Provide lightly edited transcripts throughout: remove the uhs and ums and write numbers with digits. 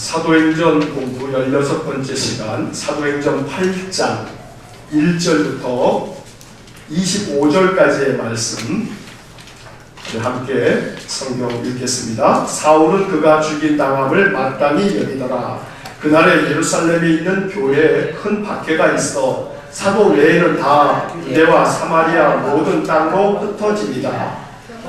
사도행전 공부 16번째 시간, 사도행전 8장 1절부터 25절까지의 말씀 함께 성경 읽겠습니다. 사울은 그가 죽인 당함을 마땅히 여기더라. 그날에 예루살렘에 있는 교회에 큰 박해가 있어 사도 외에는 다 유대와 사마리아 모든 땅으로 흩어집니다.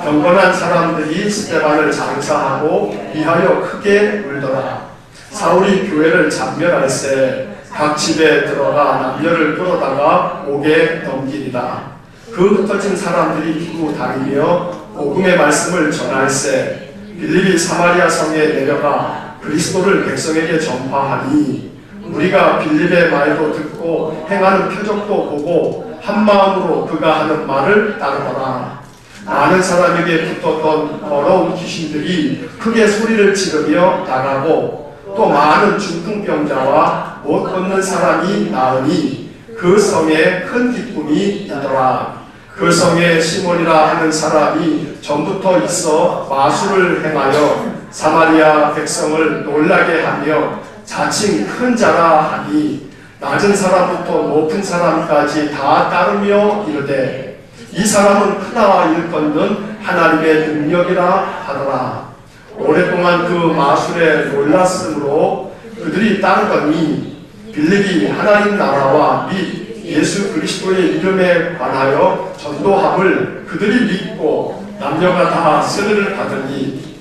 경건한 사람들이 스데반을 장사하고 위하여 크게 울더라. 사울이 교회를 잔멸할세 각 집에 들어가 남녀를 끌어다가 옥에 넘기리다. 그 흩어진 사람들이 두루 다니며 복음의 말씀을 전할세 빌립이 사마리아 성에 내려가 그리스도를 백성에게 전파하니 우리가 빌립의 말도 듣고 행하는 표적도 보고 한 마음으로 그가 하는 말을 따르더라. 많은 사람에게 붙었던 더러운 귀신들이 크게 소리를 지르며 나가고 또 많은 중풍병자와 못 걷는 사람이 나으니 그 성에 큰 기쁨이 있더라. 그 성에 시몬이라 하는 사람이 전부터 있어 마술을 행하여 사마리아 백성을 놀라게 하며 자칭 큰 자라 하니 낮은 사람부터 높은 사람까지 다 따르며 이르되 이 사람은 크다 일컫는 하나님의 능력이라 하더라. 오랫동안 그 마술에 놀랐으므로 그들이 따르더니 빌립이 하나님 나라와 및 예수 그리스도의 이름에 관하여 전도함을 그들이 믿고 남녀가 다 세례를 받으니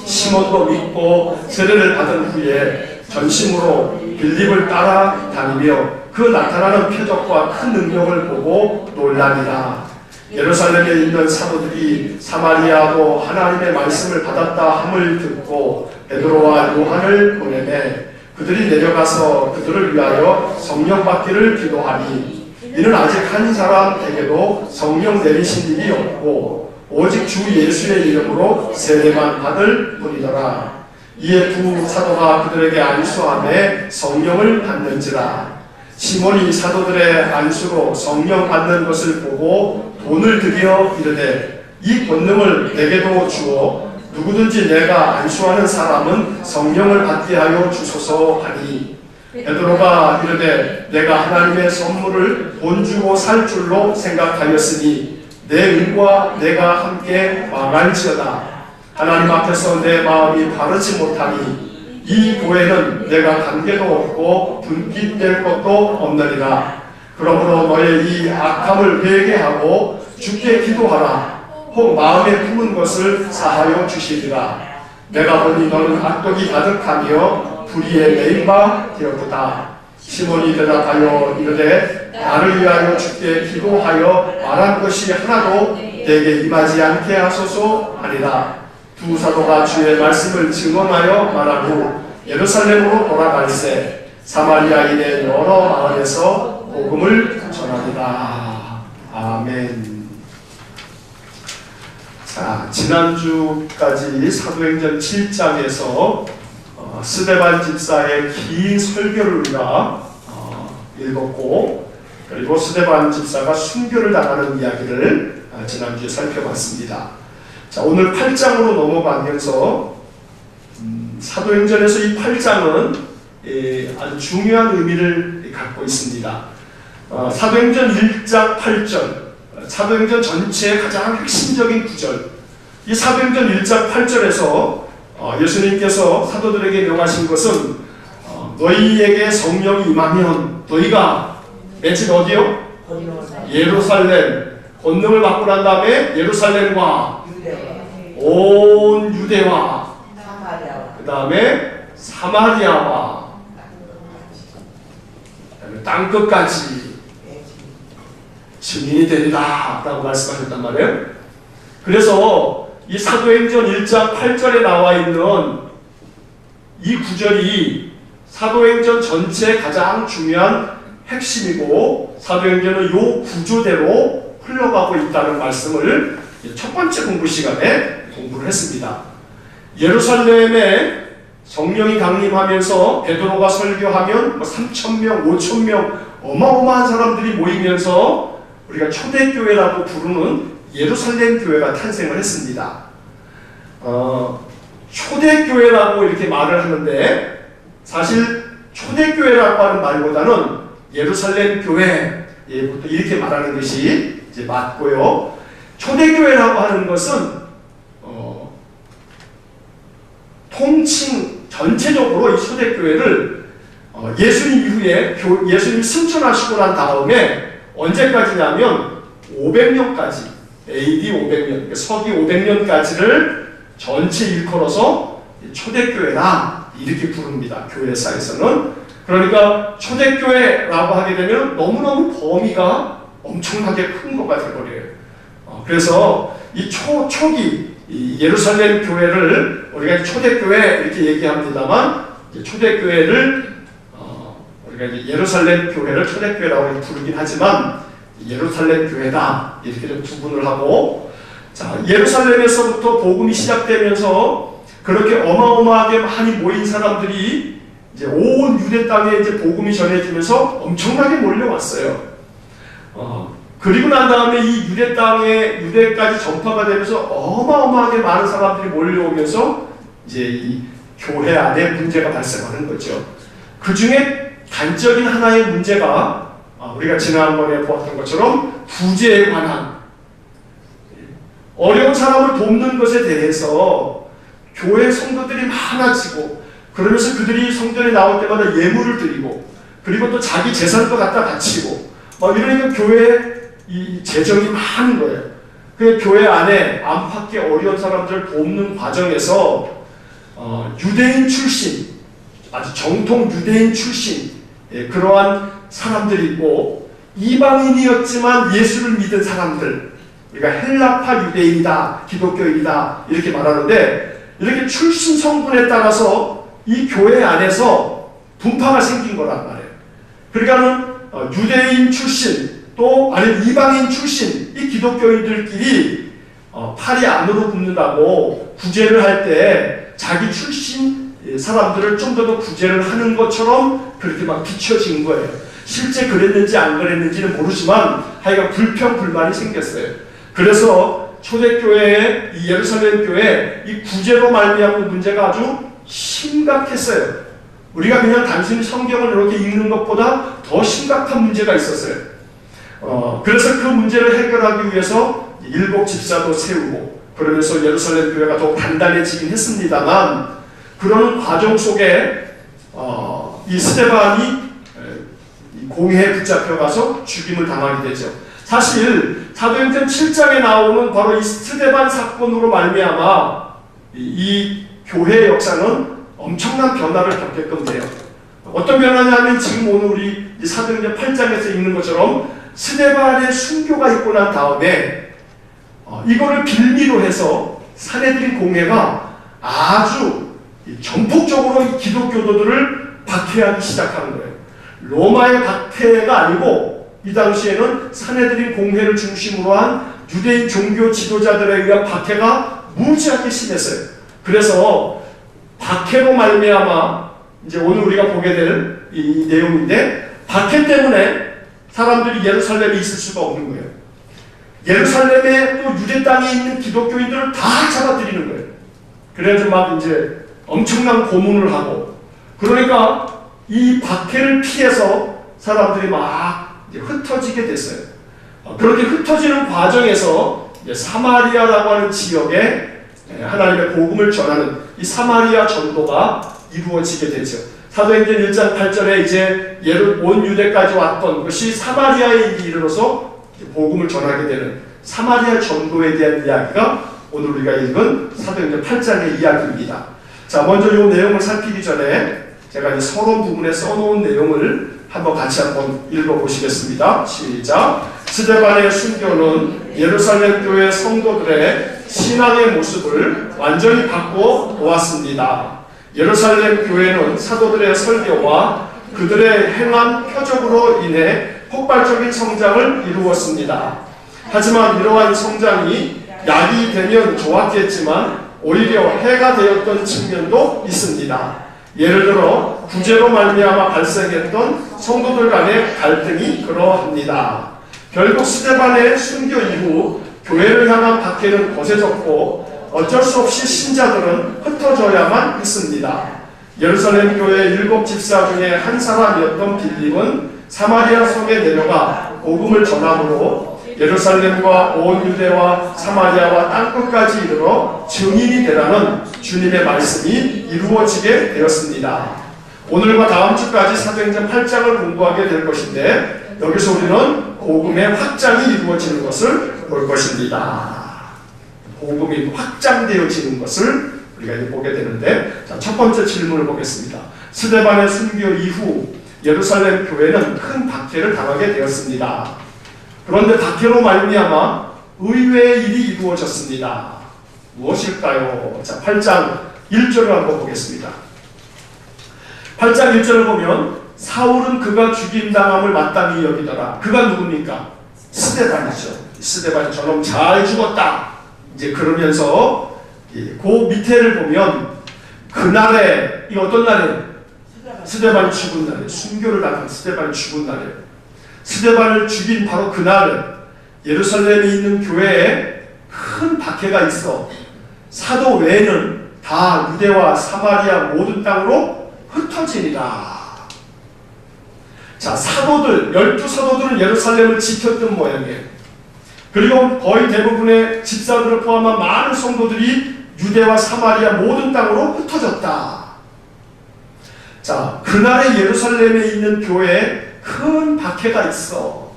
시몬도 믿고 세례를 받은 후에 전심으로 빌립을 따라 다니며 그 나타나는 표적과 큰 능력을 보고 놀라니라. 예루살렘에 있는 사도들이 사마리아도 하나님의 말씀을 받았다 함을 듣고 베드로와 요한을 보내매 그들이 내려가서 그들을 위하여 성령 받기를 기도하니 이는 아직 한 사람에게도 성령 내리신 일이 없고 오직 주 예수의 이름으로 세례만 받을 뿐이더라. 이에 두 사도가 그들에게 안수하매 성령을 받는지라. 시몬이 사도들의 안수로 성령 받는 것을 보고 돈을 들여 이르되 이 권능을 내게도 주어 누구든지 내가 안수하는 사람은 성령을 받게 하여 주소서 하니 베드로가 이르되 내가 하나님의 선물을 돈 주고 살 줄로 생각하였으니 내 은과 내가 함께 망할지어다. 하나님 앞에서 내 마음이 바르지 못하니 이 교회는 내가 관계도 없고 분깃될 것도 없느니라. 그러므로 너의 이 악함을 회개하고 주께 기도하라. 혹 마음에 품은 것을 사하여 주시리라. 내가 보니 너는 악독이 가득하며 불의에 매인 바 되었도다. 시몬이 대답하여 이르되 나를 위하여 주께 기도하여 말한 것이 하나도 내게 임하지 않게 하소서 하리라. 두 사도가 주의 말씀을 증언하여 말한 후 예루살렘으로 돌아갈새 사마리아인의 여러 마을에서 복음을 전하리라. 아멘. 자, 지난주까지 사도행전 7장에서 스데반 집사의 긴 설교를 우리가 읽었고 그리고 스데반 집사가 순교를 당하는 이야기를 지난주에 살펴봤습니다. 자, 오늘 8장으로 넘어가면서 사도행전에서 이 8장은 아주 중요한 의미를 갖고 있습니다. 사도행전 1장 8절, 사도행전 전체의 가장 핵심적인 구절, 이 사도행전 1장 8절에서 예수님께서 사도들에게 명하신 것은 너희에게 성령이 임하면 너희가 맨 어디요? 예루살렘, 권능을 받고 난 다음에 예루살렘과 온 유대와 그 다음에 사마리아와 땅끝까지 증인이 되리라 라고 말씀하셨단 말이에요. 그래서 이 사도행전 1장 8절에 나와 있는 이 구절이 사도행전 전체의 가장 중요한 핵심이고 사도행전은 이 구조대로 흘러가고 있다는 말씀을 첫 번째 공부 시간에 공부를 했습니다. 예루살렘에 성령이 강림하면서 베드로가 설교하면 3,000명, 5,000명 어마어마한 사람들이 모이면서 우리가 초대교회라고 부르는 예루살렘 교회가 탄생을 했습니다. 초대교회라고 이렇게 말을 하는데 사실 초대교회라고 하는 말보다는 예루살렘 교회부터 이렇게 말하는 것이 이제 맞고요. 초대교회라고 하는 것은 통칭 전체적으로 이 초대교회를 예수님 이후에 예수님이 승천하시고 난 다음에 언제까지냐면 500년까지 AD 500년, 그러니까 서기 500년까지를 전체 일컬어서 초대교회라 이렇게 부릅니다. 교회사에서는. 그러니까 초대교회라고 하게 되면 너무너무 범위가 엄청나게 큰 것가 되어버려요. 그래서 이 초기 이 예루살렘 교회를 우리가 초대교회 이렇게 얘기합니다만, 초대교회를 우리가 이제 예루살렘 교회를 초대교회라고 부르긴 하지만 예루살렘 교회다 이렇게 좀 구분을 하고, 자, 예루살렘에서부터 복음이 시작되면서 그렇게 어마어마하게 많이 모인 사람들이 이제 온 유대 땅에 이제 복음이 전해지면서 엄청나게 몰려왔어요. 그리고 난 다음에 이 유대 땅에 유대까지 전파가 되면서 어마어마하게 많은 사람들이 몰려오면서 이제 이 교회 안에 문제가 발생하는 거죠. 그 중에 단적인 하나의 문제가 우리가 지난번에 보았던 것처럼 부재에 관한, 어려운 사람을 돕는 것에 대해서 교회 성도들이 많아지고, 그러면서 그들이 성전에 나올 때마다 예물을 드리고, 그리고 또 자기 재산도 갖다 바치고, 이러니까 교회에 이 재정이 많은 거예요. 그 교회 안에 안팎의 어려운 사람들을 돕는 과정에서 유대인 출신, 아주 정통 유대인 출신, 그러한 사람들이 있고, 이방인이었지만 예수를 믿은 사람들, 우리가 헬라파 유대인이다, 기독교인이다 이렇게 말하는데, 이렇게 출신 성분에 따라서 이 교회 안에서 분파가 생긴 거란 말이에요. 그러니까는 유대인 출신 또 아니면 이방인 출신 이 기독교인들끼리 팔이 안으로 굽는다고 구제를 할 때 자기 출신 사람들을 좀 더 구제를 하는 것처럼 그렇게 막 비춰진 거예요. 실제 그랬는지 안 그랬는지는 모르지만 하여간 불평불만이 생겼어요. 그래서 초대교회의 이 예루살렘 교회 이 구제로 말미암은 문제가 아주 심각했어요. 우리가 그냥 단순히 성경을 이렇게 읽는 것보다 더 심각한 문제가 있었어요. 그래서 그 문제를 해결하기 위해서 일곱 집사도 세우고, 그러면서 예루살렘 교회가 더 단단해지긴 했습니다만, 그러는 과정 속에 이 스데반이 공회에 붙잡혀가서 죽임을 당하게 되죠. 사실 사도행전 7장에 나오는 바로 이 스데반 사건으로 말미암아 이 교회의 역사는 엄청난 변화를 겪게끔 돼요. 어떤 변화냐면 지금 오늘 우리 사도행전 8장에서 읽는 것처럼 스데반의 순교가 있고 난 다음에 이거를 빌미로 해서 사내들인 공회가 아주 전폭적으로 이 기독교도들을 박해하기 시작하는 거예요. 로마의 박해가 아니고 이 당시에는 사내들인 공회를 중심으로 한 유대인 종교 지도자들에 의한 박해가 무지하게 심했어요. 그래서 박해로 말미암아 이제 오늘 우리가 보게 될 이 내용인데, 박해 때문에 사람들이 예루살렘에 있을 수가 없는 거예요. 예루살렘에 또 유대 땅에 있는 기독교인들을 다 잡아들이는 거예요. 그래서 막 이제 엄청난 고문을 하고, 그러니까 이 박해를 피해서 사람들이 막 이제 흩어지게 됐어요. 그렇게 흩어지는 과정에서 이제 사마리아라고 하는 지역에 하나님의 복음을 전하는 이 사마리아 전도가 이루어지게 되죠. 사도행전 1장 8절에 이제 온 유대까지 왔던 것이 사마리아에 이르러서 복음을 전하게 되는 사마리아 전도에 대한 이야기가 오늘 우리가 읽은 사도행전 8장의 이야기입니다. 자, 먼저 이 내용을 살피기 전에 제가 이제 서론 부분에 써놓은 내용을 같이 한번 읽어보시겠습니다. 시작. 스데반의 순교는 예루살렘 교회 성도들의 신앙의 모습을 완전히 바꿔 놓았습니다. 예루살렘 교회는 사도들의 설교와 그들의 행한 표적으로 인해 폭발적인 성장을 이루었습니다. 하지만 이러한 성장이 약이 되면 좋았겠지만 오히려 해가 되었던 측면도 있습니다. 예를 들어 구제로 말미암아 발생했던 성도들 간의 갈등이 그러합니다. 결국 스데반의 순교 이후 교회를 향한 박해는 거세졌고 어쩔 수 없이 신자들은 흩어져야만 했습니다. 예루살렘 교회 7 집사 중에 한 사람이었던 빌립은 사마리아 성에 내려가 복음을 전함으로 예루살렘과 온 유대와 사마리아와 땅끝까지 이르러 증인이 되라는 주님의 말씀이 이루어지게 되었습니다. 오늘과 다음 주까지 사도행전 8장을 공부하게 될 것인데 여기서 우리는 복음의 확장이 이루어지는 것을 볼 것입니다. 복음이 확장되어지는 것을 우리가 이제 보게 되는데, 자, 첫 번째 질문을 보겠습니다. 스데반의 순교 이후 예루살렘 교회는 큰 박해를 당하게 되었습니다. 그런데 박해로 말미암아 의외의 일이 이루어졌습니다. 무엇일까요? 자, 8장 1절을 한번 보겠습니다. 8장 1절을 보면 사울은 그가 죽임당함을 마땅히 여기더라. 그가 누굽니까? 스데반이죠. 스데반이 저놈 잘 죽었다. 이제 그러면서 그 밑에를 보면 그날에, 이 어떤 날이에요? 스데반이 죽은 날이에요. 순교를 당한 스데반이 죽은 날이에요. 스데반을 죽인 바로 그날 예루살렘에 있는 교회에 큰 박해가 있어 사도 외에는 다 유대와 사마리아 모든 땅으로 흩어지니라. 자, 사도들, 12사도들은 예루살렘을 지켰던 모양이에요. 그리고 거의 대부분의 집사들을 포함한 많은 성도들이 유대와 사마리아 모든 땅으로 흩어졌다. 자, 그날의 예루살렘에 있는 교회에 큰 박해가 있어.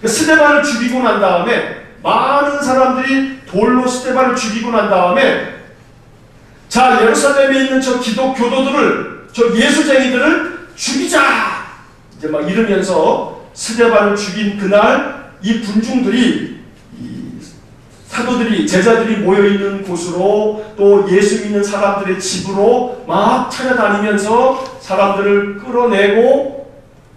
스데반을 죽이고 난 다음에 많은 사람들이 돌로 스데반을 죽이고 난 다음에, 자, 예루살렘에 있는 저 기독교도들을, 저 예수쟁이들을 죽이자! 이제 막 이러면서 스데반을 죽인 그날 이 군중들이, 이 사도들이, 제자들이 모여있는 곳으로 또 예수 믿는 사람들의 집으로 막 찾아다니면서 사람들을 끌어내고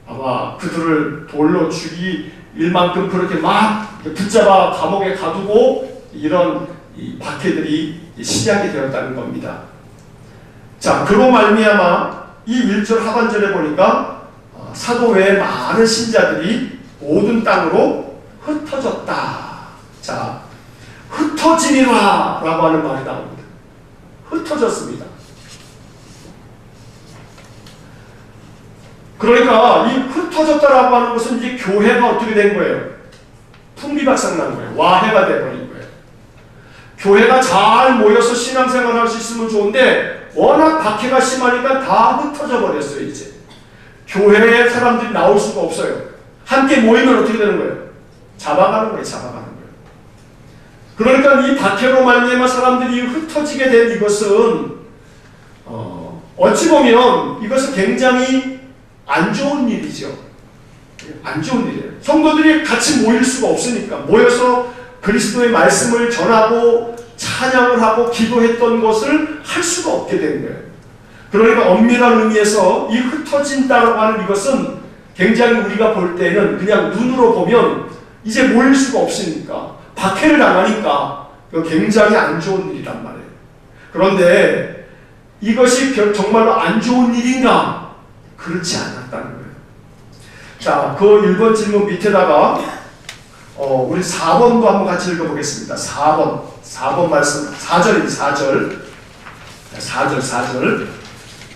아마 그들을 돌로 죽일 만큼 그렇게 막 붙잡아 감옥에 가두고 이런 이 박해들이 시작이 되었다는 겁니다. 자, 그로 말미암아 이 1절 하반절에 보니까 사도 외에 많은 신자들이 모든 땅으로 흩어졌다. 자, 흩어지니라 라고 하는 말이 나옵니다. 흩어졌습니다. 그러니까 이 흩어졌다라고 하는 것은 이제 교회가 어떻게 된 거예요? 풍비박산 난 거예요. 와해가 돼버린 거예요. 교회가 잘 모여서 신앙생활 할 수 있으면 좋은데 워낙 박해가 심하니까 다 흩어져 버렸어요. 이제 교회에 사람들이 나올 수가 없어요. 함께 모이면 어떻게 되는 거예요? 잡아가는 거예요. 잡아가는 거예요. 그러니까 이 박해로 말미암아 사람들이 흩어지게 된 이것은 어찌 보면 이것은 굉장히 안 좋은 일이죠. 안 좋은 일이에요. 성도들이 같이 모일 수가 없으니까, 모여서 그리스도의 말씀을 전하고 찬양을 하고 기도했던 것을 할 수가 없게 된 거예요. 그러니까 엄밀한 의미에서 이 흩어진다고 하는 이것은 굉장히 우리가 볼 때는 그냥 눈으로 보면 이제 모일 수가 없으니까, 박해를 당하니까 굉장히 안 좋은 일이란 말이에요. 그런데 이것이 정말로 안 좋은 일인가? 그렇지 않았다는 거예요. 자, 그 1번 질문 밑에다가 우리 4번도 한번 같이 읽어보겠습니다. 4번 말씀, 4절.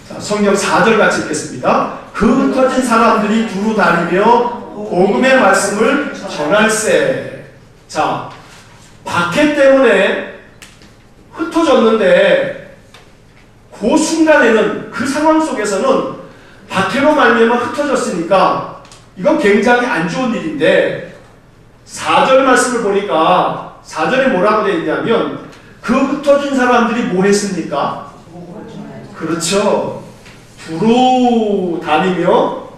자, 성경 4절 같이 읽겠습니다. 그 흩어진 사람들이 두루 다니며 복음의 말씀을 전할세. 자, 박해 때문에 흩어졌는데 그 순간에는, 그 상황 속에서는 박해로 말미암아 흩어졌으니까 이건 굉장히 안 좋은 일인데, 4절 말씀을 보니까 4절에 뭐라고 되어 있냐면 그 흩어진 사람들이 뭐 했습니까? 그렇죠. 두루 다니며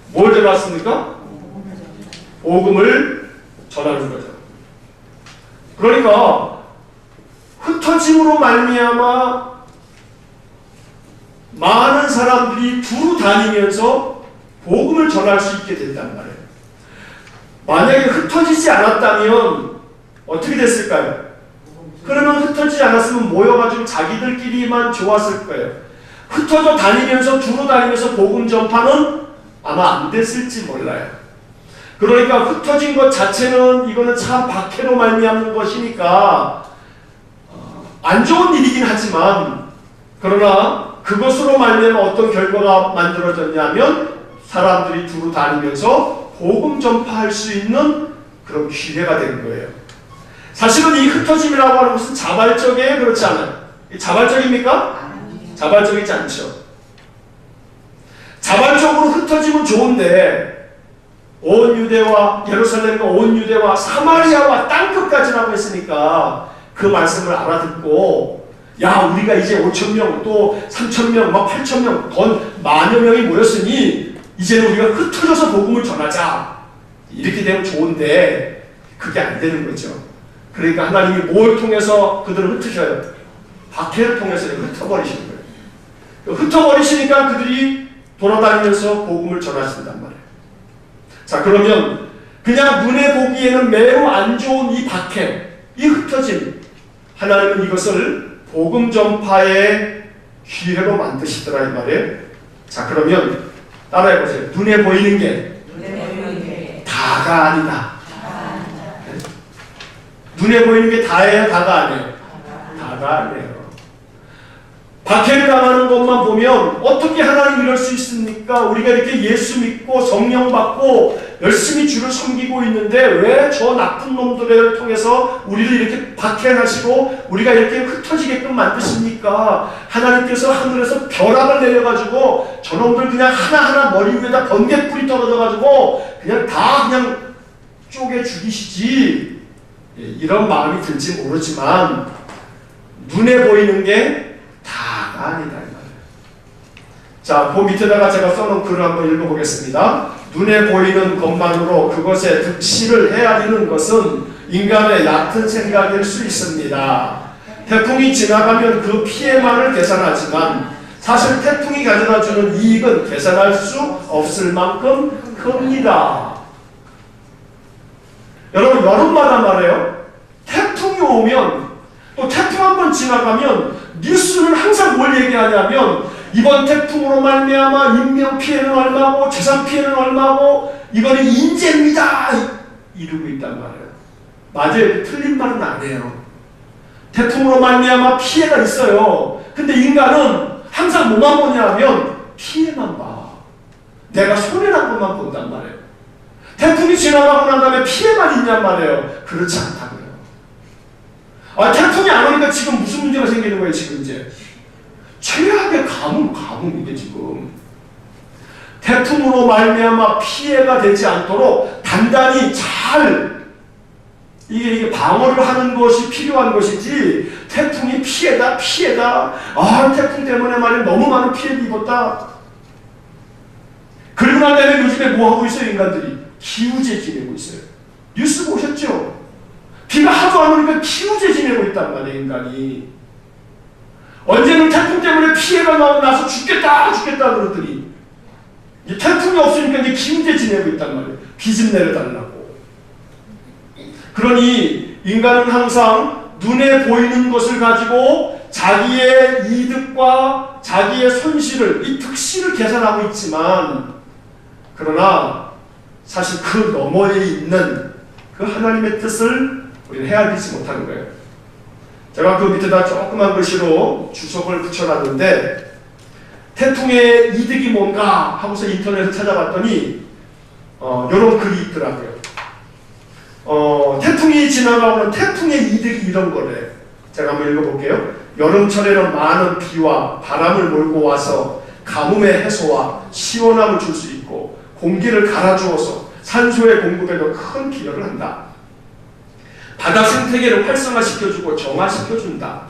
뭘 전했습니까? 복음을 전하는 거죠. 그러니까 흩어짐으로 말미암아 많은 사람들이 두루 다니면서 복음을 전할 수 있게 된단 말이에요. 만약에 흩어지지 않았다면 어떻게 됐을까요? 그러면 흩어지지 않았으면 모여가지고 자기들끼리만 좋았을 거예요. 흩어져 다니면서 두루 다니면서 복음 전파는 아마 안 됐을지 몰라요. 그러니까 흩어진 것 자체는 이거는 참 박해로 말미암는 것이니까 안 좋은 일이긴 하지만, 그러나 그것으로 말미암아 어떤 결과가 만들어졌냐면 사람들이 두루 다니면서 복음 전파할 수 있는 그런 기회가 된 거예요. 사실은 이 흩어짐이라고 하는 것은 자발적이에요? 그렇지 않아요? 자발적입니까? 자발적이지 않죠. 자발적으로 흩어지면 좋은데 온 유대와 예루살렘과 온 유대와 사마리아와 땅끝까지라고 했으니까 그 말씀을 알아듣고 야 우리가 이제 5,000명 또 3,000명 막 8,000명 건 만여 명이 모였으니 이제는 우리가 흩어져서 복음을 전하자 이렇게 되면 좋은데 그게 안 되는 거죠. 그러니까 하나님이 뭘 통해서 그들을 흩으셔요? 박해를 통해서 흩어버리시는 거예요. 흩어버리시니까 그들이 돌아다니면서 복음을 전하신단 말이에요. 자 그러면 그냥 눈에 보기에는 매우 안 좋은 이 박해, 이 흩어짐 하나님은 이것을 복음 전파의 기회로 만드시더라 이 말이에요. 자 그러면 따라해보세요. 눈에 보이는 게 다가 아니다. 네? 눈에 보이는 게 다예요? 다가 아니에요? 다가 아니에요. 박해를 당하는 것만 보면 어떻게 하나님 이럴 수 있습니까? 우리가 이렇게 예수 믿고 성령 받고 열심히 주를 섬기고 있는데 왜 저 나쁜 놈들을 통해서 우리를 이렇게 박해하시고 우리가 이렇게 흩어지게끔 만드십니까? 하나님께서 하늘에서 벼락을 내려가지고 저놈들 그냥 하나하나 머리 위에다 번개불이 떨어져가지고 그냥 다 그냥 쪼개 죽이시지 이런 마음이 들지 모르지만 눈에 보이는 게 다가 아니다. 자, 그 밑에다가 제가 써놓은 글을 한번 읽어보겠습니다. 눈에 보이는 것만으로 그것에 득실을 헤아리는 것은 인간의 얕은 생각일 수 있습니다. 태풍이 지나가면 그 피해만을 계산하지만 사실 태풍이 가져다주는 이익은 계산할 수 없을 만큼 큽니다. 여러분 여름마다 말해요. 태풍이 오면 또 태풍 한번 지나가면 뉴스는 항상 뭘 얘기하냐면 이번 태풍으로 말미암아 인명 피해는 얼마고 재산 피해는 얼마고 이거는 인재입니다 이러고 있단 말이에요. 맞아요. 틀린 말은 아니에요. 태풍으로 말미암아 피해가 있어요. 근데 인간은 항상 뭐만 보냐면 피해만 봐. 내가 손해난 것만 본단 말이에요. 태풍이 지나가고 난 다음에 피해만 있냔 말이에요. 그렇지 않다고요. 태풍이 안 오니까 지금 무슨 문제가 생기는 거예요, 지금 이제? 최악의 가뭄 이게 지금. 태풍으로 말미암아 피해가 되지 않도록 단단히 잘 이게 방어를 하는 것이 필요한 것이지 태풍이 피해다. 태풍 때문에 말이야 너무 많은 피해를 입었다. 그리고 난 다음에 요즘에 뭐 하고 있어요, 인간들이? 기우제 지내고 있어요. 뉴스 보셨죠? 비가 하도 안 오니까 기우제 지내고 있단 말이에요, 인간이. 언제는 태풍 때문에 피해가 나서 죽겠다 그러더니 이제 태풍이 없으니까 이제 기우제 지내고 있단 말이에요. 비 좀 내려달라고. 그러니 인간은 항상 눈에 보이는 것을 가지고 자기의 이득과 자기의 손실을, 이 득실을 계산하고 있지만 그러나 사실 그 너머에 있는 그 하나님의 뜻을 우리는 헤아리지 못하는 거예요. 제가 그 밑에다 조그만 글씨로 주석을 붙여놨는데 태풍의 이득이 뭔가 하고서 인터넷을 찾아봤더니 이런 글이 있더라고요. 태풍이 지나가오는 태풍의 이득이 이런 거래. 제가 한번 읽어볼게요. 여름철에는 많은 비와 바람을 몰고 와서 가뭄의 해소와 시원함을 줄 수 있고 공기를 갈아주어서 산소의 공급에도 큰 기여를 한다. 바다 생태계를 활성화시켜주고 정화시켜준다.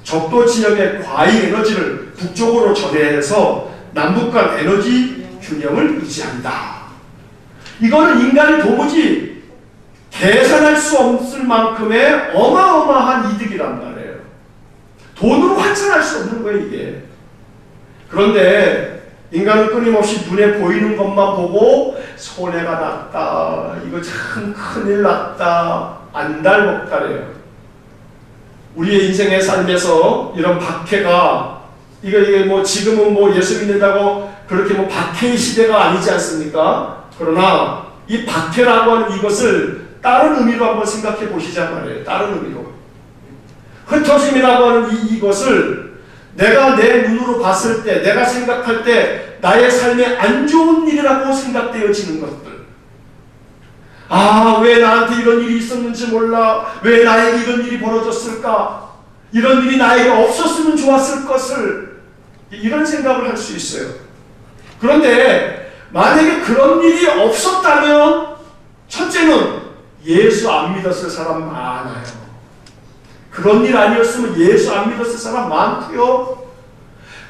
적도 지역의 과잉 에너지를 북쪽으로 전해서 남북 간 에너지 균형을 유지한다. 이거는 인간이 도무지 계산할 수 없을 만큼의 어마어마한 이득이란 말이에요. 돈으로 환산할 수 없는 거예요, 이게. 그런데 인간은 끊임없이 눈에 보이는 것만 보고 손해가 났다, 이거 참 큰일 났다, 안달복달해요. 우리의 인생의 삶에서 이런 박해가 이게 뭐 지금은 뭐 예수 믿는다고 그렇게 뭐 박해의 시대가 아니지 않습니까? 그러나 이 박해라고 하는 이것을 다른 의미로 한번 생각해 보시자 말이에요. 다른 의미로. 흩어짐이라고 하는 이것을 내가 내 눈으로 봤을 때, 내가 생각할 때 나의 삶에 안 좋은 일이라고 생각되어지는 것들. 아, 왜 나한테 이런 일이 있었는지 몰라. 왜 나에게 이런 일이 벌어졌을까? 이런 일이 나에게 없었으면 좋았을 것을. 이런 생각을 할 수 있어요. 그런데 만약에 그런 일이 없었다면 첫째는 예수 안 믿었을 사람 많아요. 그런 일 아니었으면 예수 안 믿었을 사람 많고요.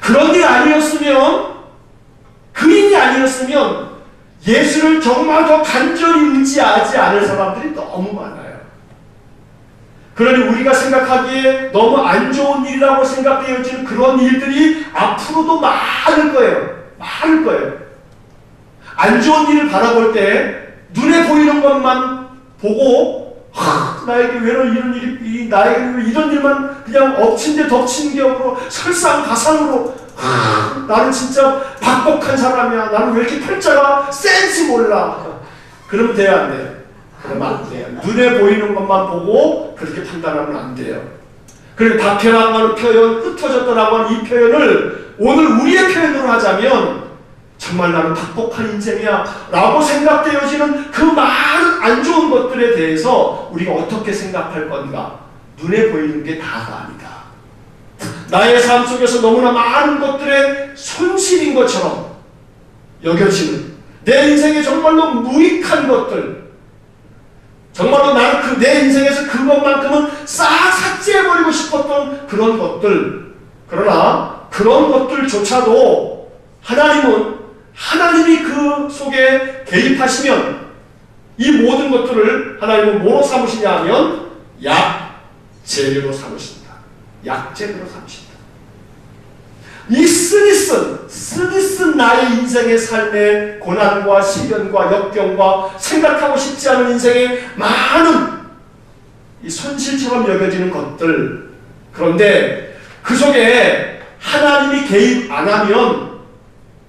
그런 일 아니었으면, 그 일이 아니었으면 예수를 정말 더 간절히 의지하지 않을 사람들이 너무 많아요. 그러니 우리가 생각하기에 너무 안 좋은 일이라고 생각되어지는 그런 일들이 앞으로도 많을 거예요. 많을 거예요. 안 좋은 일을 바라볼 때 눈에 보이는 것만 보고 나에게 왜 이런 일이 나에게 왜 이런 일만 그냥 엎친 데 덮친 격으로 설상가상으로 나는 진짜 박복한 사람이야. 나는 왜 이렇게 팔자가 센지 몰라. 그러면 돼요, 안 돼요? 그러면 안 돼요. 눈에 보이는 것만 보고 그렇게 판단하면 안 돼요. 그리고 박해라고 하는 표현, 흩어졌다라고 하는 이 표현을 오늘 우리의 표현으로 하자면 정말 나는 박복한 인생이야 라고 생각되어지는 그 많은 안 좋은 것들에 대해서 우리가 어떻게 생각할 건가? 눈에 보이는 게 다가 아니다. 나의 삶 속에서 너무나 많은 것들의 손실인 것처럼 여겨지는 내 인생에 정말로 무익한 것들, 정말로 나는 내 인생에서 그것만큼은 싹 삭제해버리고 싶었던 그런 것들, 그러나 그런 것들조차도 하나님이 그 속에 개입하시면 이 모든 것들을 하나님은 뭐로 삼으시냐 하면 약재료로 삼으십니다. 약재료로 삼으십니다. 이 쓰디쓴 나의 인생의 삶의 고난과 시련과 역경과 생각하고 싶지 않은 인생의 많은 이 손실처럼 여겨지는 것들, 그런데 그 속에 하나님이 개입 안 하면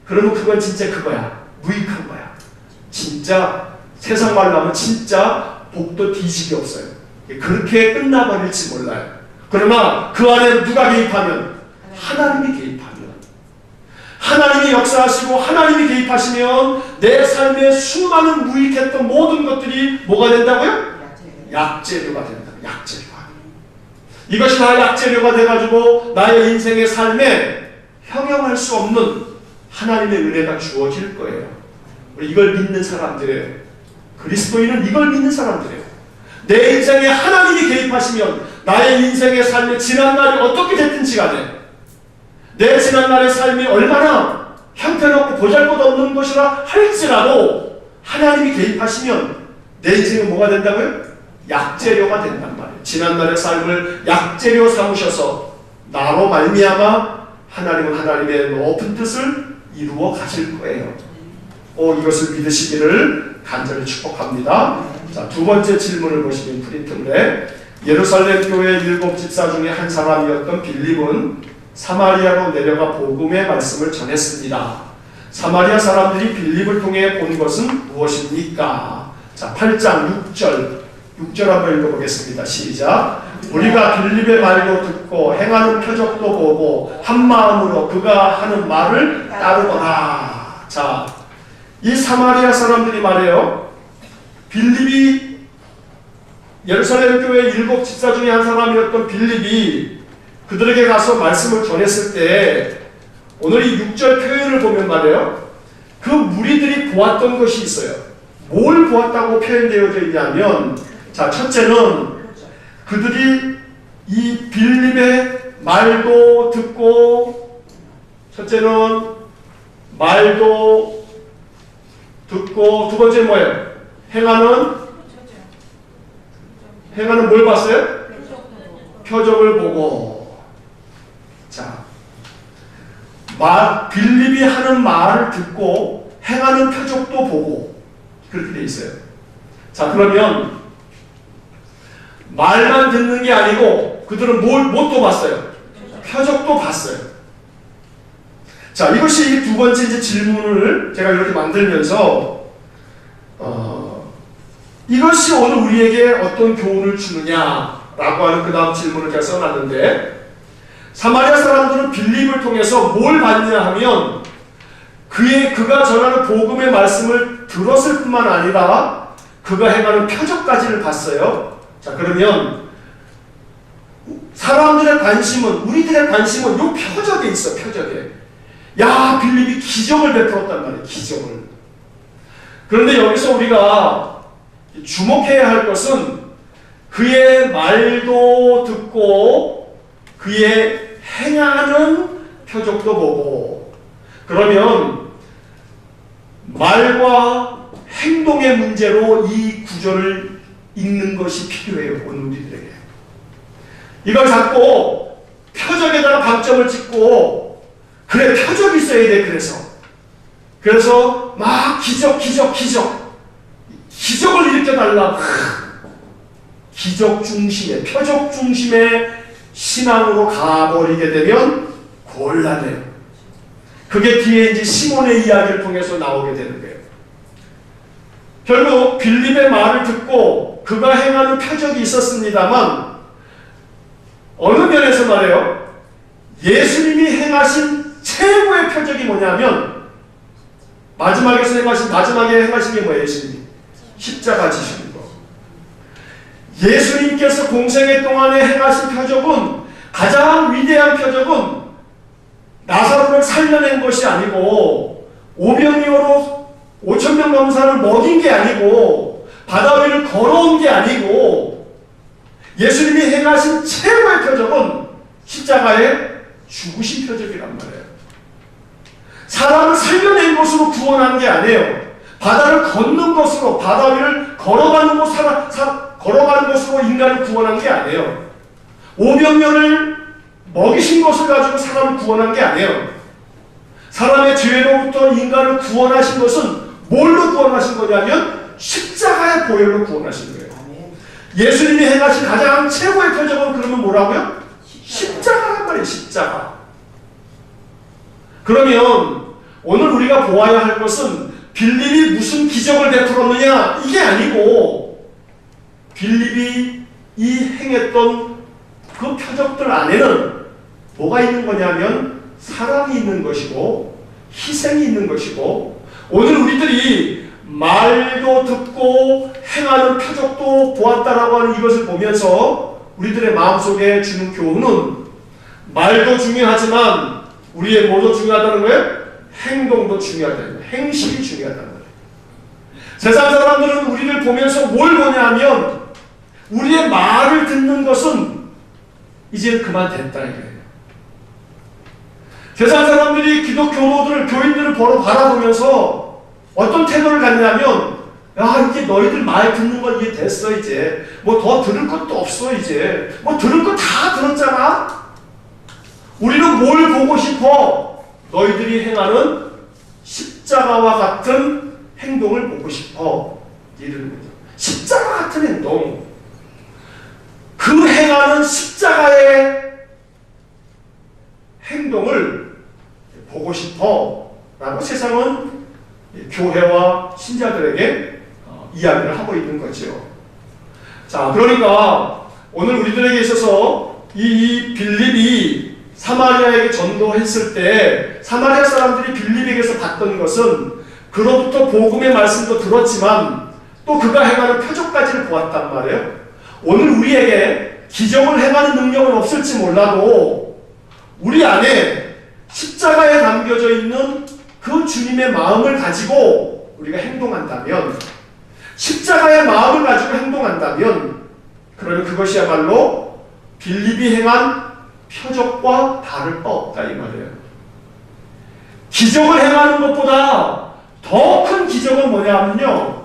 그러면 그건 진짜 그거야. 무익한 거야. 진짜 세상 말로 하면 진짜 복도 뒤집이 없어요. 그렇게 끝나버릴지 몰라요. 그러나 그 안에 누가 개입하면? 하나님이 개입하면. 하나님이 역사하시고 하나님이 개입하시면 내 삶에 수많은 무익했던 모든 것들이 뭐가 된다고요? 약재료가 된다. 약재료가. 이것이 다 약재료가 돼가지고 나의 인생의 삶에 형용할 수 없는 하나님의 은혜가 주어질 거예요. 우리 이걸 믿는 사람들이에요. 그리스도인은 이걸 믿는 사람들이에요. 내 인생에 하나님이 개입하시면 나의 인생의 삶의 지난날이 어떻게 됐든지 간에 내 지난날의 삶이 얼마나 형편없고 보잘것없는 것이라 할지라도 하나님이 개입하시면 내 인생에 뭐가 된다고요? 약재료가 된단 말이에요. 지난날의 삶을 약재료 삼으셔서 나로 말미암아 하나님은 하나님의 높은 뜻을 이루어 가실 거예요. 이것을 믿으시기를 간절히 축복합니다. 자, 두 번째 질문을 보시면 프린트물에 예루살렘 교회 7 집사 중에 한 사람이었던 빌립은 사마리아로 내려가 복음의 말씀을 전했습니다. 사마리아 사람들이 빌립을 통해 본 것은 무엇입니까? 자, 8장 6절 한번 읽어보겠습니다. 시작. 우리가 빌립의 말도 듣고 행하는 표적도 보고 한 마음으로 그가 하는 말을 따르거라. 자, 이 사마리아 사람들이 말해요. 빌립이 예루살렘 교회 7 집사 중에 한 사람이었던 빌립이 그들에게 가서 말씀을 전했을 때 오늘 이 6절 표현을 보면 말이에요. 그 무리들이 보았던 것이 있어요. 뭘 보았다고 표현되어져 있냐면, 자, 첫째는 그들이 이 빌립의 말도 듣고, 첫째는 말도 듣고, 두 번째는 뭐예요? 행하는 뭘 봤어요? 표적을 보고. 자, 빌립이 하는 말을 듣고 행하는 표적도 보고 그렇게 돼 있어요. 자, 그러면 말만 듣는 게 아니고 그들은 뭣도 봤어요? 표적도 봤어요. 자, 이것이 두 번째 이제 질문을 제가 이렇게 만들면서 이것이 오늘 우리에게 어떤 교훈을 주느냐라고 하는 그 다음 질문을 제가 써놨는데, 사마리아 사람들은 빌립을 통해서 뭘 받냐 하면 그가 전하는 복음의 말씀을 들었을 뿐만 아니라 그가 행하는 표적까지를 봤어요. 자, 그러면 사람들의 관심은, 우리들의 관심은 요 표적에 있어. 표적에. 야, 빌립이 기적을 베풀었단 말이에요. 기적을. 그런데 여기서 우리가 주목해야 할 것은 그의 말도 듣고 그의 행하는 표적도 보고, 그러면 말과 행동의 문제로 이 구절을 읽는 것이 필요해요. 오늘 우리들에게. 이걸 잡고 표적에다가 방점을 찍고, 그래, 표적이 있어야 돼. 그래서 막 기적을 일으켜달라. 기적 중심의, 표적 중심의 신앙으로 가버리게 되면 곤란해요. 그게 뒤에 이제 시몬의 이야기를 통해서 나오게 되는 거예요. 결국 빌립의 말을 듣고 그가 행하는 표적이 있었습니다만, 어느 면에서 말해요? 예수님이 행하신 최고의 표적이 뭐냐면, 마지막에 행하신 게 뭐예요? 예수님이 십자가 지시는 거. 예수님께서 공생애 동안에 행하신 표적은, 가장 위대한 표적은 나사로를 살려낸 것이 아니고, 오병이어로 5,000명 넘는 사람을 먹인 게 아니고, 바다 위를 걸어온 게 아니고, 예수님이 행하신 최고의 표적은 십자가에 죽으신 표적이란 말이에요. 사람을 살려낸 것으로 구원한 게 아니에요. 바다를 걷는 것으로, 바다 위를 걸어가는 것으로 인간을 구원한 게 아니에요. 오병면을 먹이신 것을 가지고 사람을 구원한 게 아니에요. 사람의 죄로부터 인간을 구원하신 것은 뭘로 구원하신 거냐면 십자가의 보혈로 구원하신 거예요. 예수님이 행하신 가장 최고의 표적은 그러면 뭐라고요? 십자가란 말이에요. 십자가. 그러면 오늘 우리가 보아야 할 것은 빌립이 무슨 기적을 베풀었느냐, 이게 아니고, 빌립이 이 행했던 그 표적들 안에는 뭐가 있는 거냐면 사랑이 있는 것이고 희생이 있는 것이고, 오늘 우리들이 말도 듣고 행하는 표적도 보았다라고 하는 이것을 보면서 우리들의 마음속에 주는 교훈은, 말도 중요하지만 우리의 뭐도 중요하다는 거예요? 행동도 중요하다는 거예요. 행실이 중요하다는 거예요. 세상 사람들은 우리를 보면서 뭘 보냐면, 우리의 말을 듣는 것은 이제 그만 됐다 이거예요. 세상 사람들이 교인들을 바라보면서 어떤 태도를 갖냐면, 야, 이제 너희들 말 듣는 건 이제 됐어. 이제 뭐 더 들을 것도 없어. 이제 뭐 들을 거 다 들었잖아. 우리는 뭘 보고 싶어? 너희들이 행하는 십자가와 같은 행동을 보고 싶어. 이러는 거죠. 십자가 같은 행동. 그 행하는 십자가의 행동을 보고 싶어 라고 세상은 교회와 신자들에게 이야기를 하고 있는 거죠. 자, 그러니까 오늘 우리들에게 있어서 이 빌립이 사마리아에게 전도했을 때 사마리아 사람들이 빌립에게서 봤던 것은 그로부터 복음의 말씀도 들었지만 또 그가 행하는 표적까지를 보았단 말이에요. 오늘 우리에게 기적을 행하는 능력은 없을지 몰라도 우리 안에 십자가에 담겨져 있는 그 주님의 마음을 가지고 우리가 행동한다면, 십자가의 마음을 가지고 행동한다면, 그러면 그것이야말로 빌립이 행한 표적과 다를 바 없다 이 말이에요. 기적을 행하는 것보다 더 큰 기적은 뭐냐 하면요,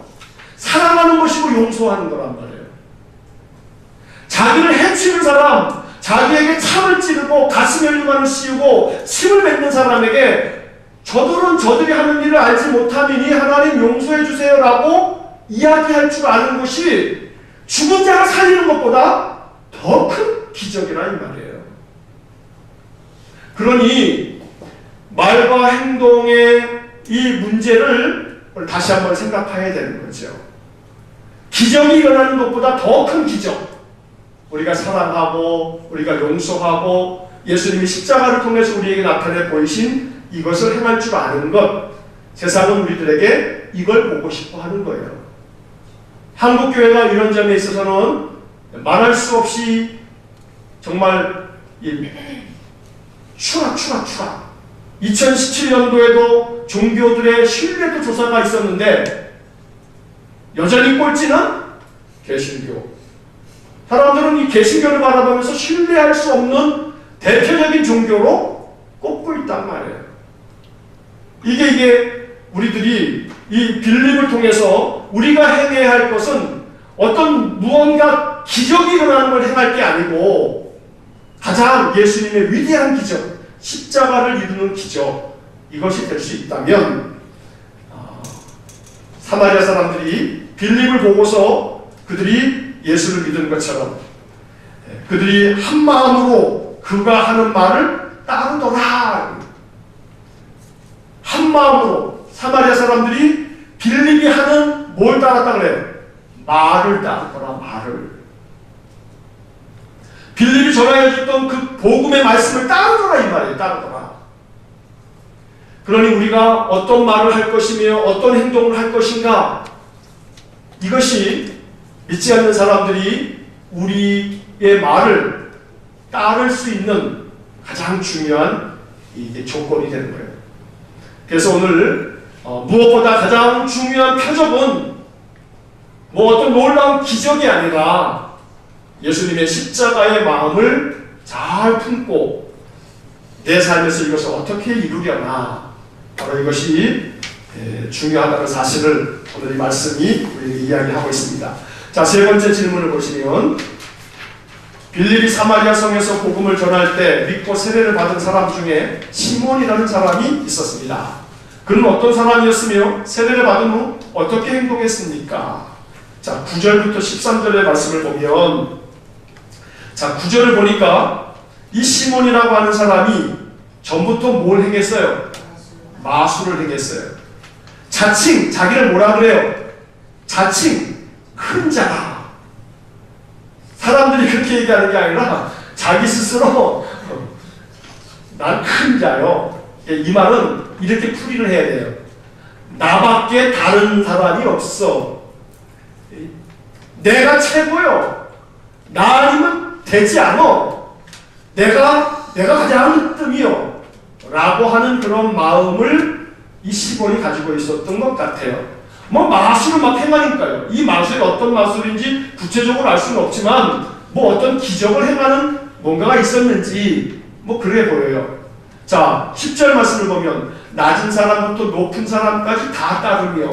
사랑하는 것이고 용서하는 거란 말이에요. 자기를 해치는 사람, 자기에게 참을 찌르고 가슴에 흉만을 씌우고 침을 뱉는 사람에게 저들은 저들이 하는 일을 알지 못하니 하나님 용서해 주세요라고 이야기할 줄 아는 것이 죽은 자가 살리는 것보다 더 큰 기적이라 이 말이에요. 그러니 말과 행동의 이 문제를 다시 한번 생각해야 되는 거죠. 기적이 일어나는 것보다 더 큰 기적, 우리가 사랑하고 우리가 용서하고 예수님이 십자가를 통해서 우리에게 나타내 보이신 이것을 행할 줄 아는 것, 세상은 우리들에게 이걸 보고 싶어 하는 거예요. 한국교회가 이런 점에 있어서는 말할 수 없이 정말 추락. 2017년도에도 종교들의 신뢰도 조사가 있었는데 여전히 꼴찌는 개신교. 사람들은 이 개신교를 바라보면서 신뢰할 수 없는 대표적인 종교로 꼽고 있단 말이에요. 이게 우리들이 이 빌립을 통해서 우리가 행해야 할 것은 어떤 무언가 기적이 일어나는 걸 행할 게 아니고 가장 예수님의 위대한 기적, 십자가를 이루는 기적, 이것이 될 수 있다면 사마리아 사람들이 빌립을 보고서 그들이 예수를 믿은 것처럼 그들이 한 마음으로 그가 하는 말을 따르더라. 한 마음으로 사마리아 사람들이 빌립이 하는 뭘 따랐다 그래요? 말을 따르더라. 말을. 빌립이 전하여 줬던 그 복음의 말씀을 따르더라 이 말이에요. 따르더라. 그러니 우리가 어떤 말을 할 것이며 어떤 행동을 할 것인가, 이것이 믿지 않는 사람들이 우리의 말을 따를 수 있는 가장 중요한 이게 조건이 되는 거예요. 그래서 오늘 무엇보다 가장 중요한 표적은 뭐 어떤 놀라운 기적이 아니라 예수님의 십자가의 마음을 잘 품고 내 삶에서 이것을 어떻게 이루려나, 바로 이것이 중요하다는 사실을 오늘 이 말씀이 우리에게 이야기하고 있습니다. 자, 세 번째 질문을 보시면 빌립이 사마리아 성에서 복음을 전할 때 믿고 세례를 받은 사람 중에 시몬이라는 사람이 있었습니다. 그는 어떤 사람이었으며 세례를 받은 후 어떻게 행동했습니까? 자, 9절부터 13절의 말씀을 보면, 자, 9절을 보니까 이 시몬이라고 하는 사람이 전부터 뭘 행했어요? 마술을 행했어요. 자칭, 자기를 뭐라 그래요? 자칭 큰 자다. 사람들이 그렇게 얘기하는 게 아니라 자기 스스로 난 큰 자요. 이 말은 이렇게 풀이를 해야 돼요. 나밖에 다른 사람이 없어. 내가 최고요. 나 아니면 되지 않아. 내가 가장 으뜸이요. 라고 하는 그런 마음을 이 시몬이 가지고 있었던 것 같아요. 뭐 마술을 막 행하니까요. 이 마술이 어떤 마술인지 구체적으로 알 수는 없지만 뭐 어떤 기적을 행하는 뭔가가 있었는지 뭐 그래 보여요. 자, 10절 말씀을 보면 낮은 사람부터 높은 사람까지 다 따르며,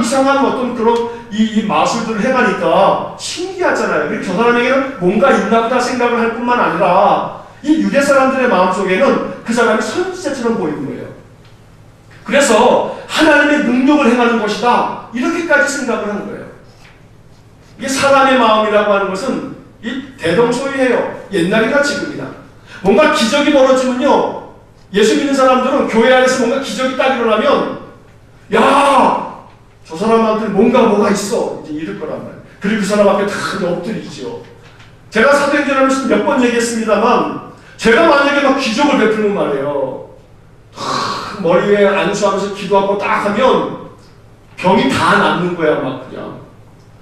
이상한 어떤 그런 이 마술들을 행하니까 신기하잖아요. 그리고 저 사람에게는 뭔가 있나 보다 생각을 할 뿐만 아니라 이 유대 사람들의 마음속에는 그 사람이 선지자처럼 보이는 거예요. 그래서 하나님의 능력을 행하는 것이다, 이렇게까지 생각을 하는 거예요. 이게 사람의 마음이라고 하는 것은 이 대동소이해요. 옛날이나 지금이나. 뭔가 기적이 벌어지면요, 예수 믿는 사람들은 교회 안에서 뭔가 기적이 딱 일어나면, 야, 저 사람한테 뭐가 있어, 이제 이럴 거란 말이에요. 그리고 그 사람 앞에 다 엎드리죠. 제가 사도행전 하면서 몇 번 얘기했습니다만, 제가 만약에 막 기적을 베푸는 말이에요. 머리에 안수하면서 기도하고 딱 하면 병이 다 낫는 거야. 막 그냥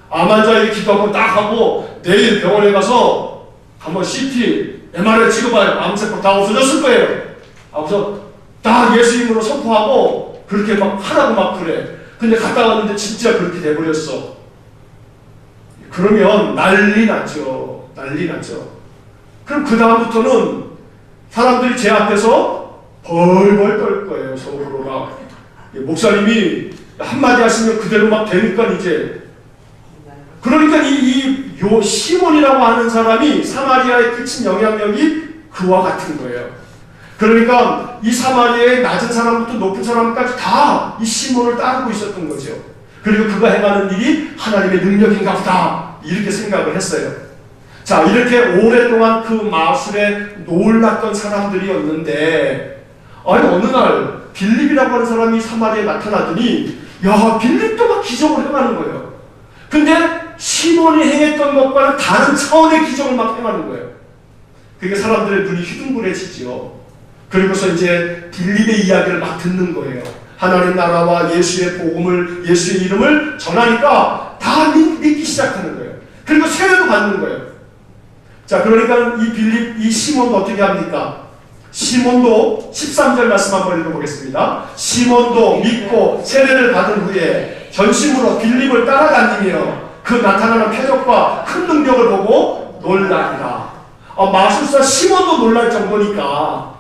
암 환자에게 기도하고 딱 하고 내일 병원에 가서 한번 CT, MRI 찍어봐요. 암세포 다 없어졌을 거예요. 그래서 딱 예수 이름으로 선포하고 그렇게 막 하라고 막 그래. 근데 갔다 왔는데 진짜 그렇게 돼버렸어. 그러면 난리 났죠. 그럼 그 다음부터는 사람들이 제 앞에서 벌벌 떨 거예요. 서로가. 목사님이 한마디 하시면 그대로 막 되니까 이제. 그러니까 요 시몬이라고 하는 사람이 사마리아에 끼친 영향력이 그와 같은 거예요. 그러니까 이 사마리아의 낮은 사람부터 높은 사람까지 다 이 시몬을 따르고 있었던 거죠. 그리고 그가 행하는 일이 하나님의 능력인가 보다, 이렇게 생각을 했어요. 자, 이렇게 오랫동안 그 마술에 놀랐던 사람들이었는데, 어느 날 빌립이라고 하는 사람이 사마리아에 나타나더니, 야, 빌립도 막 기적을 행하는 거예요. 근데 시몬이 행했던 것과는 다른 차원의 기적을 막 행하는 거예요. 그러니까 사람들의 눈이 휘둥그레지죠. 그리고서 이제 빌립의 이야기를 막 듣는 거예요. 하나님 나라와 예수의 복음을, 예수의 이름을 전하니까 다 믿기 시작하는 거예요. 그리고 세례도 받는 거예요. 자, 그러니까 이 빌립, 이 시몬도 어떻게 합니까? 시몬도 13절 말씀 한번 읽어보겠습니다. 시몬도 믿고 세례를 받은 후에 전심으로 빌립을 따라다니며 그 나타나는 표적과 큰 능력을 보고 놀라니라. 마술사 시몬도 놀랄 정도니까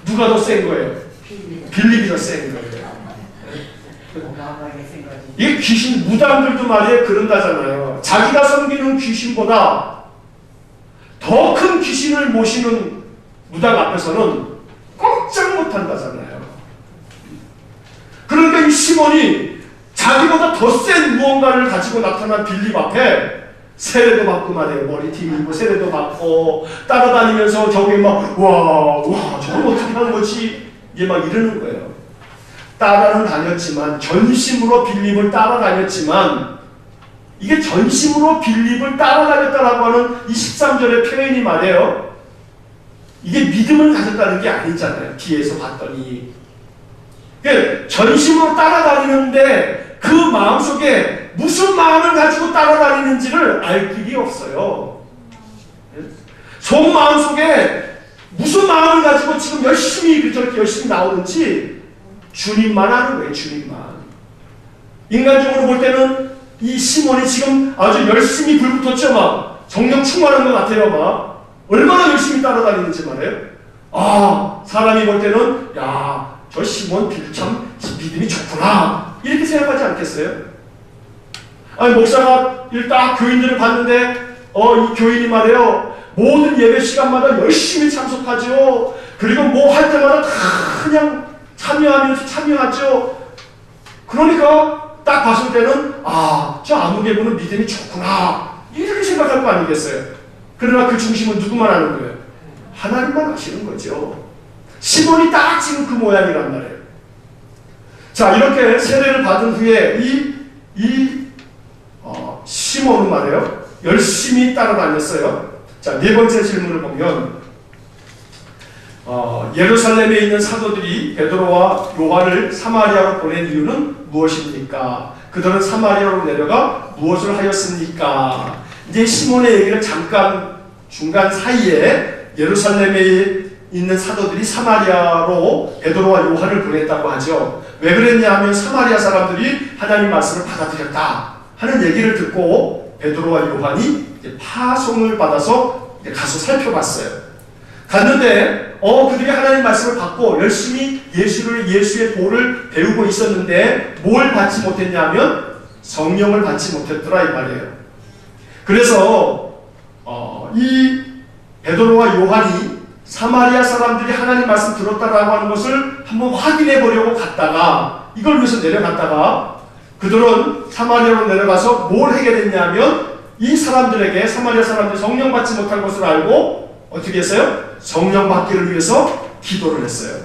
누가 더 센 거예요? 빌립이 더 센 거예요. 이게 귀신, 무당들도 말이에요. 그런다잖아요. 자기가 섬기는 귀신보다 더 큰 귀신을 모시는 무당 앞에서는 꼼짝 못한다잖아요. 그러니까 이 시몬이 자기보다 더 센 무언가를 가지고 나타난 빌립 앞에 세례도 받고 말이에요. 머리띠 밀고 세례도 받고 따라다니면서 저기 막 와 저걸 어떻게 하는 거지? 이게 막 이러는 거예요. 따라는 다녔지만, 전심으로 빌립을 따라다녔지만, 이게 전심으로 빌립을 따라다녔다라고 하는 이 13절의 표현이 말이에요. 이게 믿음을 가졌다는 게 아니잖아요. 뒤에서 봤더니. 그러니까 전심으로 따라다니는데 그 마음속에 무슨 마음을 가지고 따라다니는지를 알 길이 없어요. 속마음 속에 무슨 마음을 가지고 지금 열심히 저렇게 열심히 나오는지 주님만 아는 거예요. 주님만. 인간적으로 볼 때는 이 시몬이 지금 아주 열심히 불붙었죠. 막 정령 충만한 것 같아요. 막 얼마나 열심히 따라다니는지 말이에요. 사람이 볼 때는 야, 저 시몬 참 믿음이 좋구나 이렇게 생각하지 않겠어요? 아니, 목사가 딱 교인들을 봤는데 이 교인이 말이에요, 모든 예배 시간마다 열심히 참석하죠. 그리고 뭐 할 때마다 다 그냥 참여하죠. 그러니까 딱 봤을 때는 저 아무개구는 믿음이 좋구나 이렇게 생각할 거 아니겠어요? 그러나 그 중심은 누구만 아는 거예요? 하나님만 아시는 거죠. 시몬이 딱 지금 그 모양이란 말이에요. 자, 이렇게 세례를 받은 후에 시몬은 말이에요, 열심히 따라다녔어요. 자, 네 번째 질문을 보면 예루살렘에 있는 사도들이 베드로와 요한을 사마리아로 보낸 이유는 무엇입니까? 그들은 사마리아로 내려가 무엇을 하였습니까? 이제 시몬의 얘기를 잠깐 중간 사이에 예루살렘에 있는 사도들이 사마리아로 베드로와 요한을 보냈다고 하죠. 왜 그랬냐 하면 사마리아 사람들이 하나님 말씀을 받아들였다 하는 얘기를 듣고 베드로와 요한이 이제 파송을 받아서 이제 가서 살펴봤어요. 갔는데 그들이 하나님 말씀을 받고 열심히 예수의 도를 배우고 있었는데 뭘 받지 못했냐면 성령을 받지 못했더라 이 말이에요. 그래서 이 베드로와 요한이 사마리아 사람들이 하나님 말씀 들었다라고 하는 것을 한번 확인해 보려고 갔다가, 이걸 위해서 내려갔다가 그들은 사마리아로 내려가서 뭘 하게 됐냐면 이 사람들에게, 사마리아 사람들이 성령 받지 못한 것을 알고 어떻게 했어요? 성령 받기를 위해서 기도를 했어요.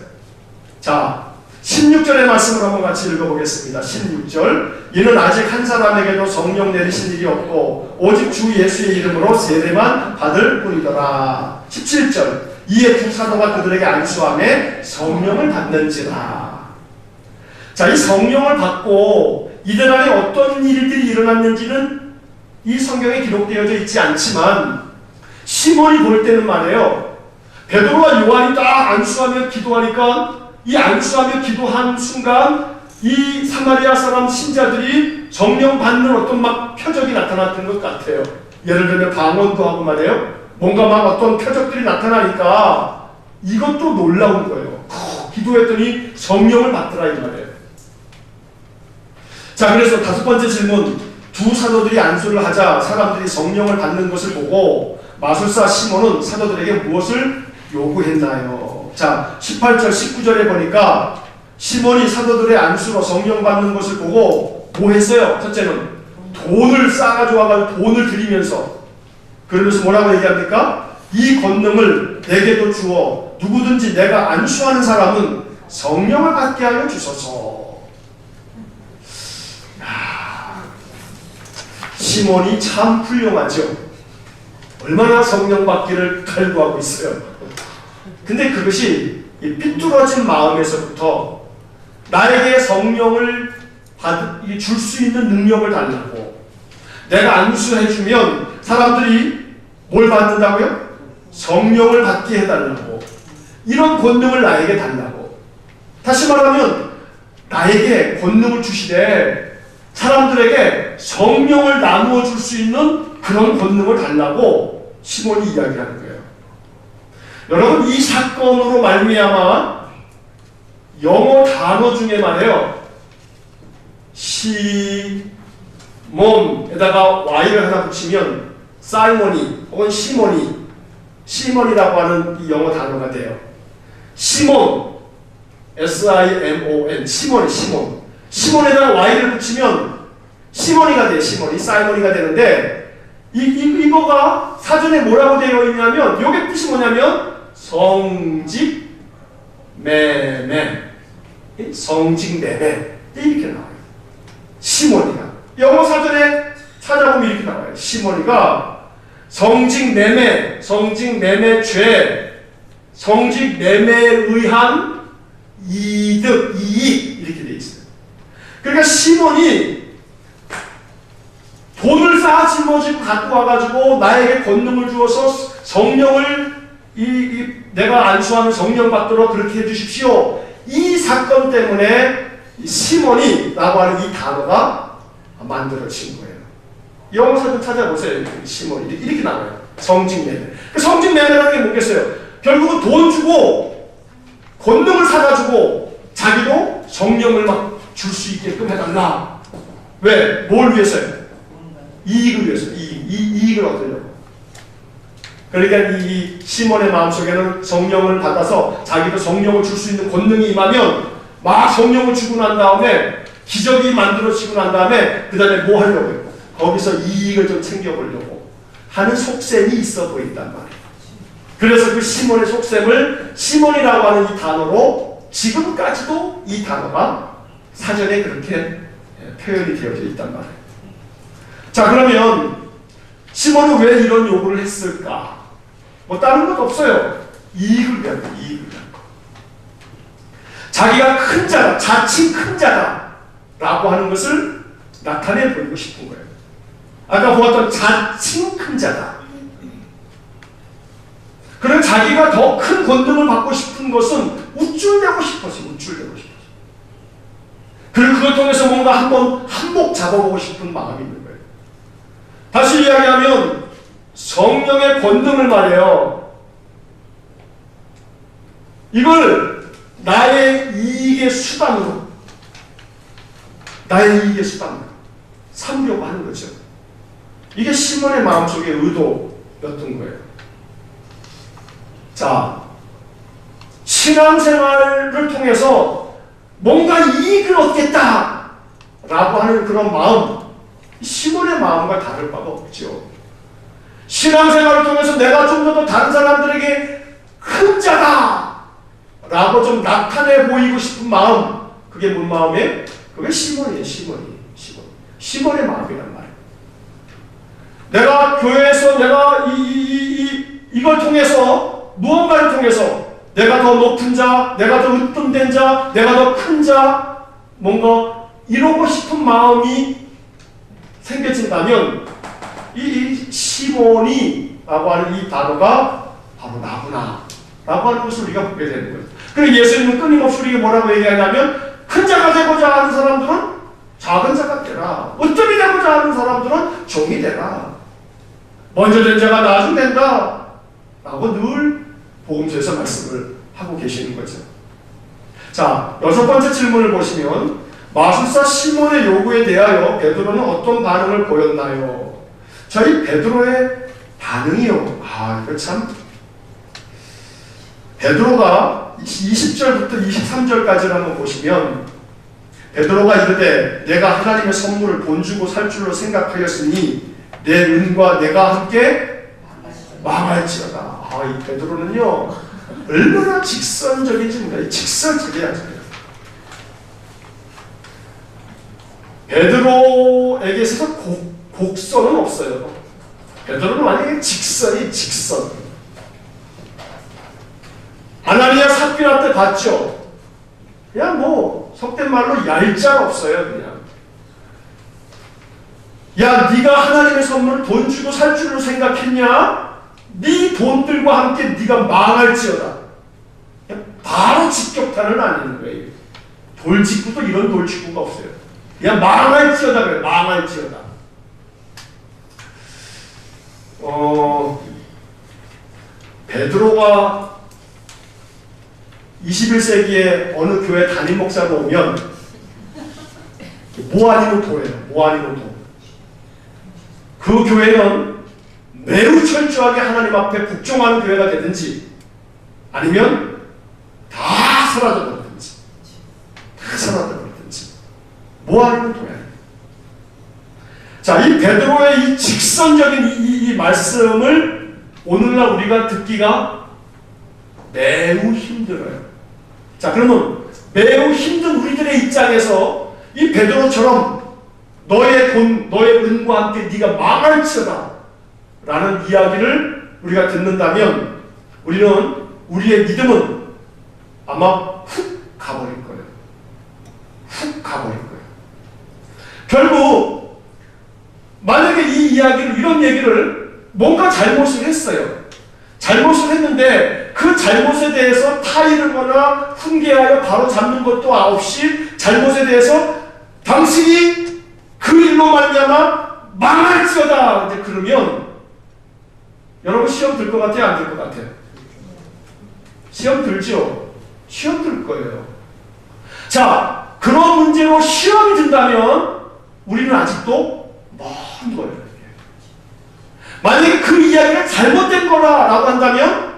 자, 16절의 말씀을 한번 같이 읽어보겠습니다. 16절. 이는 아직 한 사람에게도 성령 내리신 일이 없고 오직 주 예수의 이름으로 세례만 받을 뿐이더라. 17절. 이에 두 사도가 그들에게 안수하며 성령을 받는지라. 자, 이 성령을 받고 이들 안에 어떤 일들이 일어났는지는 이 성경에 기록되어져 있지 않지만 시몬이 볼 때는 말이에요, 베드로와 요한이 딱 안수하며 기도하니까 이 안수하며 기도한 순간 이 사마리아 사람 신자들이 성령 받는 어떤 막 표적이 나타났던 것 같아요. 예를 들면 방언도 하고 말이에요, 뭔가 막 어떤 표적들이 나타나니까 이것도 놀라운 거예요. 기도했더니 성령을 받더라 이 말이에요. 자, 그래서 다섯 번째 질문. 두 사도들이 안수를 하자 사람들이 성령을 받는 것을 보고 마술사 시몬은 사도들에게 무엇을 요구했나요? 자, 18절 19절에 보니까 시몬이 사도들의 안수로 성령 받는 것을 보고 뭐 했어요? 첫째는 돈을 싸가지고 와가지고 돈을 드리면서, 그러면서 뭐라고 얘기합니까? 이 권능을 내게도 주어 누구든지 내가 안수하는 사람은 성령을 받게 하여 주소서. 시몬이 참 훌륭하죠. 얼마나 성령 받기를 갈구하고 있어요. 근데 그것이 이 삐뚤어진 마음에서부터 나에게 성령을 줄 수 있는 능력을 달라고, 내가 안수해주면 사람들이 뭘 받는다고요? 성령을 받게 해달라고, 이런 권능을 나에게 달라고. 다시 말하면 나에게 권능을 주시되 사람들에게 성령을 나누어 줄 수 있는 그런 권능을 달라고 시몬이 이야기하는 거예요. 여러분, 이 사건으로 말미암아 영어 단어 중에 말이에요, 시몬에다가 Y를 하나 붙이면 사이몬이 혹은 시몬이라고 하는 이 영어 단어가 돼요. 시몬, S-I-M-O-N, 시몬에다가 Y를 붙이면 시몬이가 돼. 사이몬이가 되는데, 이거가 사전에 뭐라고 되어 있냐면, 요게 뜻이 뭐냐면 성직 매매, 이렇게 나와요. 시몬이가 영어 사전에 찾아보면 이렇게 나와요. 시몬이가 성직 매매 죄, 성직 매매에 의한 이익 이렇게 돼 있어요. 그러니까 시몬이 돈을 쌓아 짊어지고 갖고 와가지고 나에게 권능을 주어서 성령을 내가 안수하는 성령 받도록 그렇게 해주십시오. 이 사건 때문에 시몬이라고 하는 이 단어가 만들어진 거예요. 영어 사전 찾아보세요. 시몬이 이렇게 나와요. 성직매매. 성직매매라는 게 뭐겠어요? 결국은 돈 주고 권능을 사가지고 자기도 성령을 막 줄 수 있게끔 해달라. 왜? 뭘 위해서요? 이익을 위해서. 이익을 얻으려고. 그러니까 이 시몬의 마음속에는 성령을 받아서 자기도 성령을 줄 수 있는 권능이 임하면 막 성령을 주고 난 다음에 기적이 만들어지고 난 다음에 그 다음에 뭐 하려고요? 거기서 이익을 좀 챙겨보려고 하는 속셈이 있어 보인단 말이에요. 그래서 그 시몬의 속셈을 시몬이라고 하는 이 단어로 지금까지도 이 단어가 사전에 그렇게 표현이 되어져 있단 말이에요. 자, 그러면 시몬은 왜 이런 요구를 했을까? 뭐 다른 것도 없어요. 이익을 위한 거. 자기가 큰 자다, 자칭 큰 자다 라고 하는 것을 나타내 보이고 싶은 거예요. 아까 보았던 자칭 큰 자다. 그럼 자기가 더 큰 권능을 받고 싶은 것은 우쭐대고 싶어서. 그리고 그걸 통해서 뭔가 한번 한몫 잡아보고 싶은 마음이 있는 거예요. 다시 이야기하면 성령의 권능을 말해요. 이걸 나의 이익의 수단으로 삼으려고 하는 거죠. 이게 시몬의 마음속의 의도였던 거예요. 자, 신앙생활을 통해서 뭔가 이익을 얻겠다라고 하는 그런 마음, 시몬의 마음과 다를 바가 없죠. 신앙생활을 통해서 내가 좀 더 다른 사람들에게 큰 자다 라고 좀 나타내 보이고 싶은 마음, 그게 뭔 마음이에요? 그게 시몬이에요. 시몬의 마음이란 말이에요. 내가 교회에서 내가 이걸 통해서, 무언가를 통해서 내가 더 높은 자, 내가 더 으뜸된 자, 내가 더 큰 자, 뭔가 이러고 싶은 마음이 생겨진다면 이 시몬이라고 하는 이 단어가 바로 나구나 라고 하는 것을 우리가 보게 되는 거예요. 그리고 예수님은 끊임없이 우리에게 뭐라고 얘기하냐면, 큰 자가 되고자 하는 사람들은 작은 자가 되라, 으뜸이 되고자 하는 사람들은 종이 되라, 먼저 된 자가 나중 된다 라고 늘 복음서에서 말씀을 하고 계시는 거죠. 자, 6번째 질문을 보시면, 마술사 시몬의 요구에 대하여 베드로는 어떤 반응을 보였나요? 저희 베드로의 반응이요. 이거 참, 베드로가 20절부터 23절까지를 한번 보시면, 베드로가 이르되 내가 하나님의 선물을 돈 주고 살 줄로 생각하였으니 내 은과 내가 함께 망할지어다. 이 베드로는요, 얼마나 직선적인지 몰라요. 직설적이야. 베드로에게 있어서 곡선은 없어요. 베드로는 만약에 직선. 아나니아 삽비라 때 봤죠? 그냥 뭐 속된 말로 얄짤없어요. 그냥 야, 네가 하나님의 선물을 돈 주고 살 줄로 생각했냐? 네 돈들과 함께 네가 망할지어다. 바로 직격탄을 날리는 거예요. 돌직구도 이런 돌직구가 없어요. 그냥 망할지어다 그래. 망할지어다. 베드로가 21세기에 어느 교회 담임 목사로 오면 뭐 아니면 도예요. 뭐 아니면 도. 그 교회는 매우 철저하게 하나님 앞에 복종하는 교회가 되든지 아니면 다 사라져버리든지 뭐 아니면 도야. 자, 이 베드로의 이 직선적인 이 말씀을 오늘날 우리가 듣기가 매우 힘들어요. 자, 그러면 매우 힘든 우리들의 입장에서 이 베드로처럼 너의 돈, 너의 은과 함께 네가 망할지어다 라는 이야기를 우리가 듣는다면 우리의 믿음은 아마 훅 가버릴 거예요. 결국 만약에 이 이야기를, 이런 얘기를 뭔가 잘못을 했어요. 잘못을 했는데 그 잘못에 대해서 타이르거나 훈계하여 바로 잡는 것도 없이 잘못에 대해서 당신이 그 일로 말미암아 망할지어다 이제 그러면 여러분 시험 들 것 같아요? 안 들 것 같아요? 시험 들죠? 시험 들 거예요. 자, 그런 문제로 시험이 든다면 우리는 아직도 먼 거예요. 만약에 그 이야기가 잘못된 거라고 한다면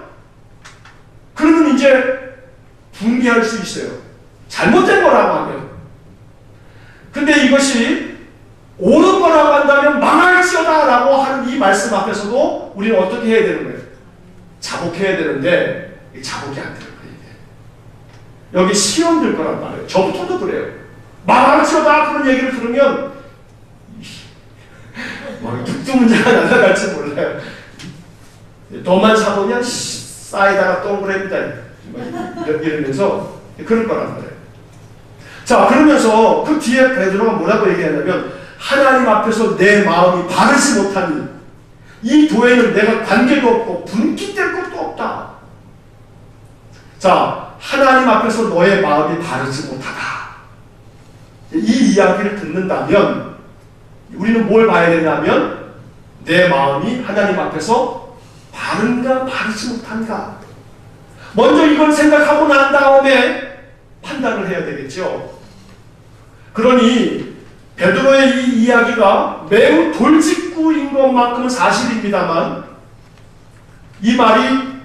그러면 이제 분개할 수 있어요. 잘못된 거라고 하면. 근데 이것이 옳은 거라고 한다면 망할지어다 라고 하는 이 말씀 앞에서도 우리는 어떻게 해야 되는 거예요? 자복해야 되는데 자복이 안 되는 거예요. 여기 시험 들 거란 말이에요. 저부터도 그래요. 망할지어다 그런 얘기를 들으면 뚝뚝문제가 날아갈지 몰라요. 너만 사보냐? 싸이다가 동그라미다 이러면서 그럴 거란 말이에요. 자, 그러면서 그 뒤에 베드로가 뭐라고 얘기하냐면 하나님 앞에서 내 마음이 바르지 못하니 이 도에는 내가 관계도 없고 분깃될 것도 없다. 자, 하나님 앞에서 너의 마음이 바르지 못하다. 이 이야기를 듣는다면 우리는 뭘 봐야 되냐면 내 마음이 하나님 앞에서 바른가 바르지 못한가. 먼저 이걸 생각하고 난 다음에 판단을 해야 되겠죠. 그러니 베드로의 이 이야기가 매우 돌직구인 것만큼은 사실입니다만 이 말이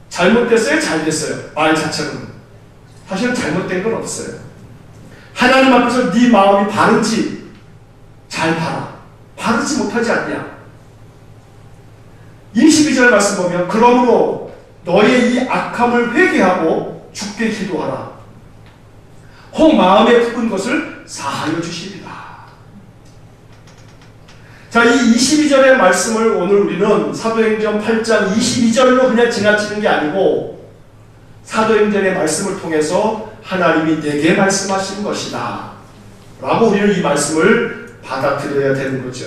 잘못됐어요? 잘 됐어요? 말 자체는 사실은 잘못된 건 없어요. 하나님 앞에서 네 마음이 바른지 잘 봐라. 바르지 못하지 않냐. 22절 말씀 보면 그러므로 너의 이 악함을 회개하고 주께 기도하라. 혹 마음에 품은 것을 사하여 주시리라. 자, 이 22절의 말씀을 오늘 우리는 사도행전 8장 22절로 그냥 지나치는 게 아니고 사도행전의 말씀을 통해서 하나님이 내게 말씀하신 것이다 라고 우리는 이 말씀을 받아들여야 되는 거죠.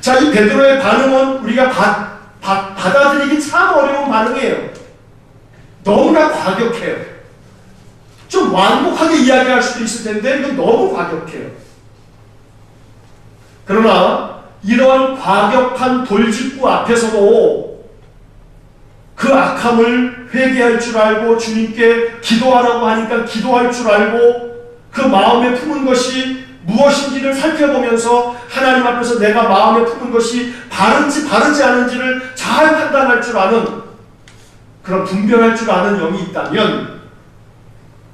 자, 이 베드로의 반응은 우리가 받아들이기 참 어려운 반응이에요. 너무나 과격해요. 좀 완곡하게 이야기할 수도 있을 텐데 이건 너무 과격해요. 그러나 이러한 과격한 돌직구 앞에서도 그 악함을 회개할 줄 알고 주님께 기도하라고 하니까 기도할 줄 알고 그 마음에 품은 것이 무엇인지를 살펴보면서 하나님 앞에서 내가 마음에 품은 것이 바른지 바르지 않은지를 잘 판단할 줄 아는 그런 분별할 줄 아는 영이 있다면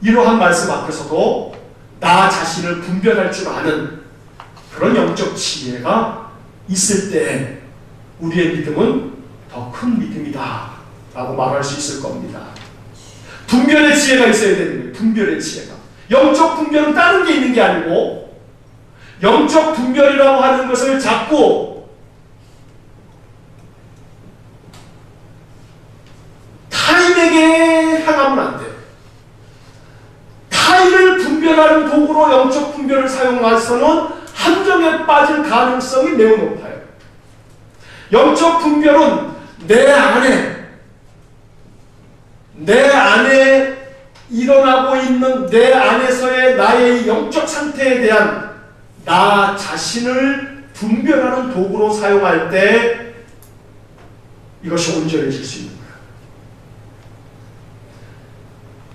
이러한 말씀 앞에서도 나 자신을 분별할 줄 아는 그런 영적 지혜가 있을 때 우리의 믿음은 더 큰 믿음이다 라고 말할 수 있을 겁니다. 분별의 지혜가 있어야 되는 거예요. 분별의 지혜가. 영적 분별은 다른 게 있는 게 아니고 영적 분별이라고 하는 것을 자꾸 향하면 안 돼. 타인을 분별하는 도구로 영적 분별을 사용해서는 함정에 빠질 가능성이 매우 높아요. 영적 분별은 내 안에 일어나고 있는 내 안에서의 나의 영적 상태에 대한 나 자신을 분별하는 도구로 사용할 때 이것이 온전해질 수 있는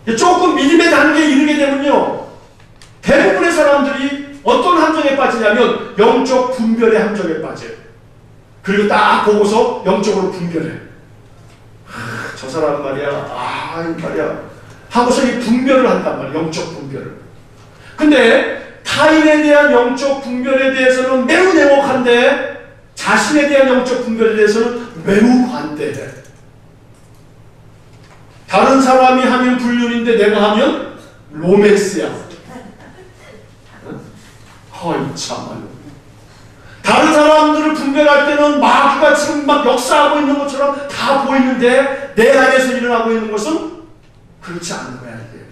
거예요. 조금 믿음의 단계에 이르게 되면요, 대부분의 사람들이 어떤 함정에 빠지냐면 영적 분별의 함정에 빠져요. 그리고 딱 보고서 영적으로 분별해. 저 사람 말이야, 하고서 이 분별을 한단 말이야. 영적 분별을. 근데 타인에 대한 영적 분별에 대해서는 매우 냉혹한데 자신에 대한 영적 분별에 대해서는 매우 관대해. 다른 사람이 하면 불륜인데 내가 하면 로맨스야. 어이 참말로. 다른 사람들을 분별할 때는 마귀가 지금 막 역사하고 있는 것처럼 다 보이는데 내 안에서 일어나고 있는 것은 그렇지 않은 거야, 이게.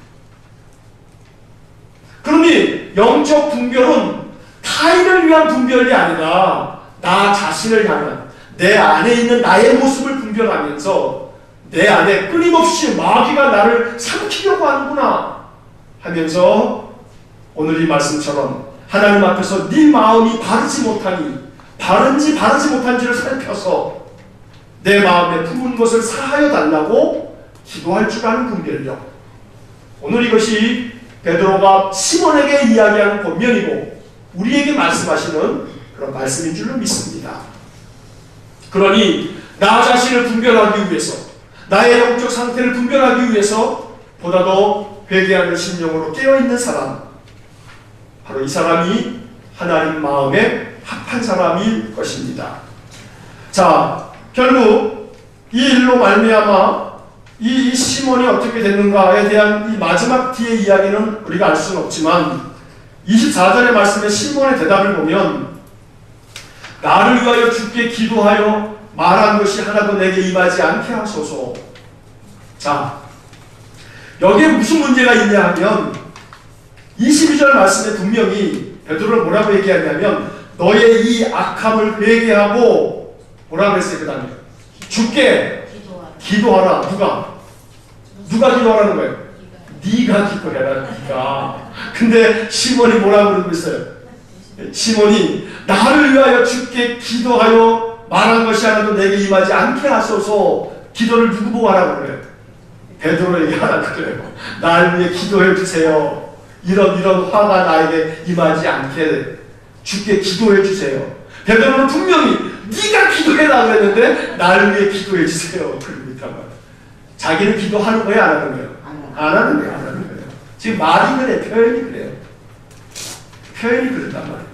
그러니 영적 분별은 타인을 위한 분별이 아니라 나 자신을 향한 내 안에 있는 나의 모습을 분별하면서 내 안에 끊임없이 마귀가 나를 삼키려고 하는구나 하면서 오늘 이 말씀처럼 하나님 앞에서 네 마음이 바르지 못하니 바른지 바르지 못한지를 살펴서 내 마음에 품은 것을 사하여 달라고 기도할 줄 아는 분별력. 오늘 이것이 베드로가 시몬에게 이야기하는 본면이고 우리에게 말씀하시는 그런 말씀인 줄로 믿습니다. 그러니 나 자신을 분별하기 위해서, 나의 영적 상태를 분별하기 위해서 보다 더 회개하는 심령으로 깨어있는 사람, 바로 이 사람이 하나님 마음에 합한 사람일 것입니다. 자, 결국 이 일로 말미암아 이 시몬이 어떻게 됐는가에 대한 이 마지막 뒤의 이야기는 우리가 알 수는 없지만 24절의 말씀에 시몬의 대답을 보면 나를 위하여 주께 기도하여 말한 것이 하나도 내게 임하지 않게 하소서. 자, 여기에 무슨 문제가 있냐 하면 22절 말씀에 분명히 베드로는 뭐라고 얘기하냐면 너의 이 악함을 회개하고 뭐라고 했어요? 그 다음에 주께 기도하라. 누가 기도하라는 거예요? 네가 기도해라. 네가. 근데 시몬이 뭐라고 그러고 있어요? 시몬이 나를 위하여 주께 기도하여 말한 것이 하나도 내게 임하지 않게 하소서. 기도를 누구 보고 하라고 그래요? 베드로에게 하라고 그래요. 나를 위해 기도해 주세요. 이런 화가 나에게 임하지 않게 주께 기도해 주세요. 베드로는 분명히 네가 기도해라 그랬는데 나를 위해 기도해 주세요. 그러고 있단 말이에요. 자기는 기도하는 거예요? 안 하는 거예요? 안 하는 거예요. 지금 말이 그래, 표현이 그래요. 표현이 그렇단 말이에요.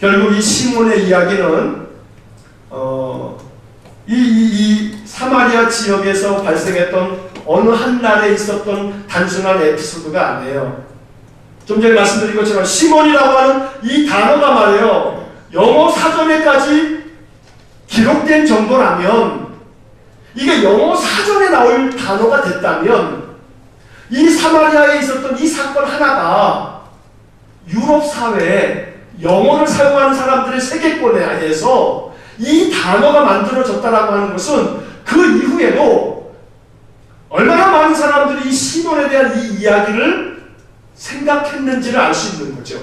결국 이 시몬의 이야기는 이 사마리아 지역에서 발생했던 어느 한 날에 있었던 단순한 에피소드가 아니에요. 좀 전에 말씀드린 것처럼 시몬이라고 하는 이 단어가 말이에요. 영어 사전에까지 기록된 정도라면, 이게 영어 사전에 나올 단어가 됐다면 이 사마리아에 있었던 이 사건 하나가 유럽 사회에 영어를 사용하는 사람들의 세계권에 의해서 이 단어가 만들어졌다라고 하는 것은 그 이후에도 얼마나 많은 사람들이 이 시몬에 대한 이 이야기를 생각했는지를 알 수 있는 거죠.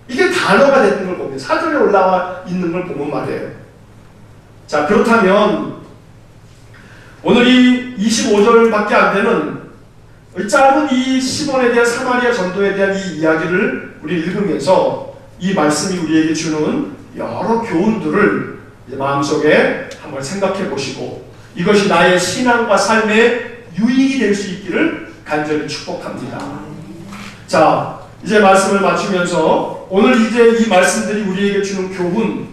이게 단어가 됐는 걸 보면, 사전에 올라와 있는 걸 보면 말이에요. 자, 그렇다면 오늘 이 25절밖에 안 되는 짧은 이 시몬에 대한 사마리아 전도에 대한 이 이야기를 우리 읽으면서 이 말씀이 우리에게 주는 여러 교훈들을 마음속에 한번 생각해 보시고 이것이 나의 신앙과 삶의 유익이 될 수 있기를 간절히 축복합니다. 자, 이제 말씀을 마치면서 오늘 이제 이 말씀들이 우리에게 주는 교훈,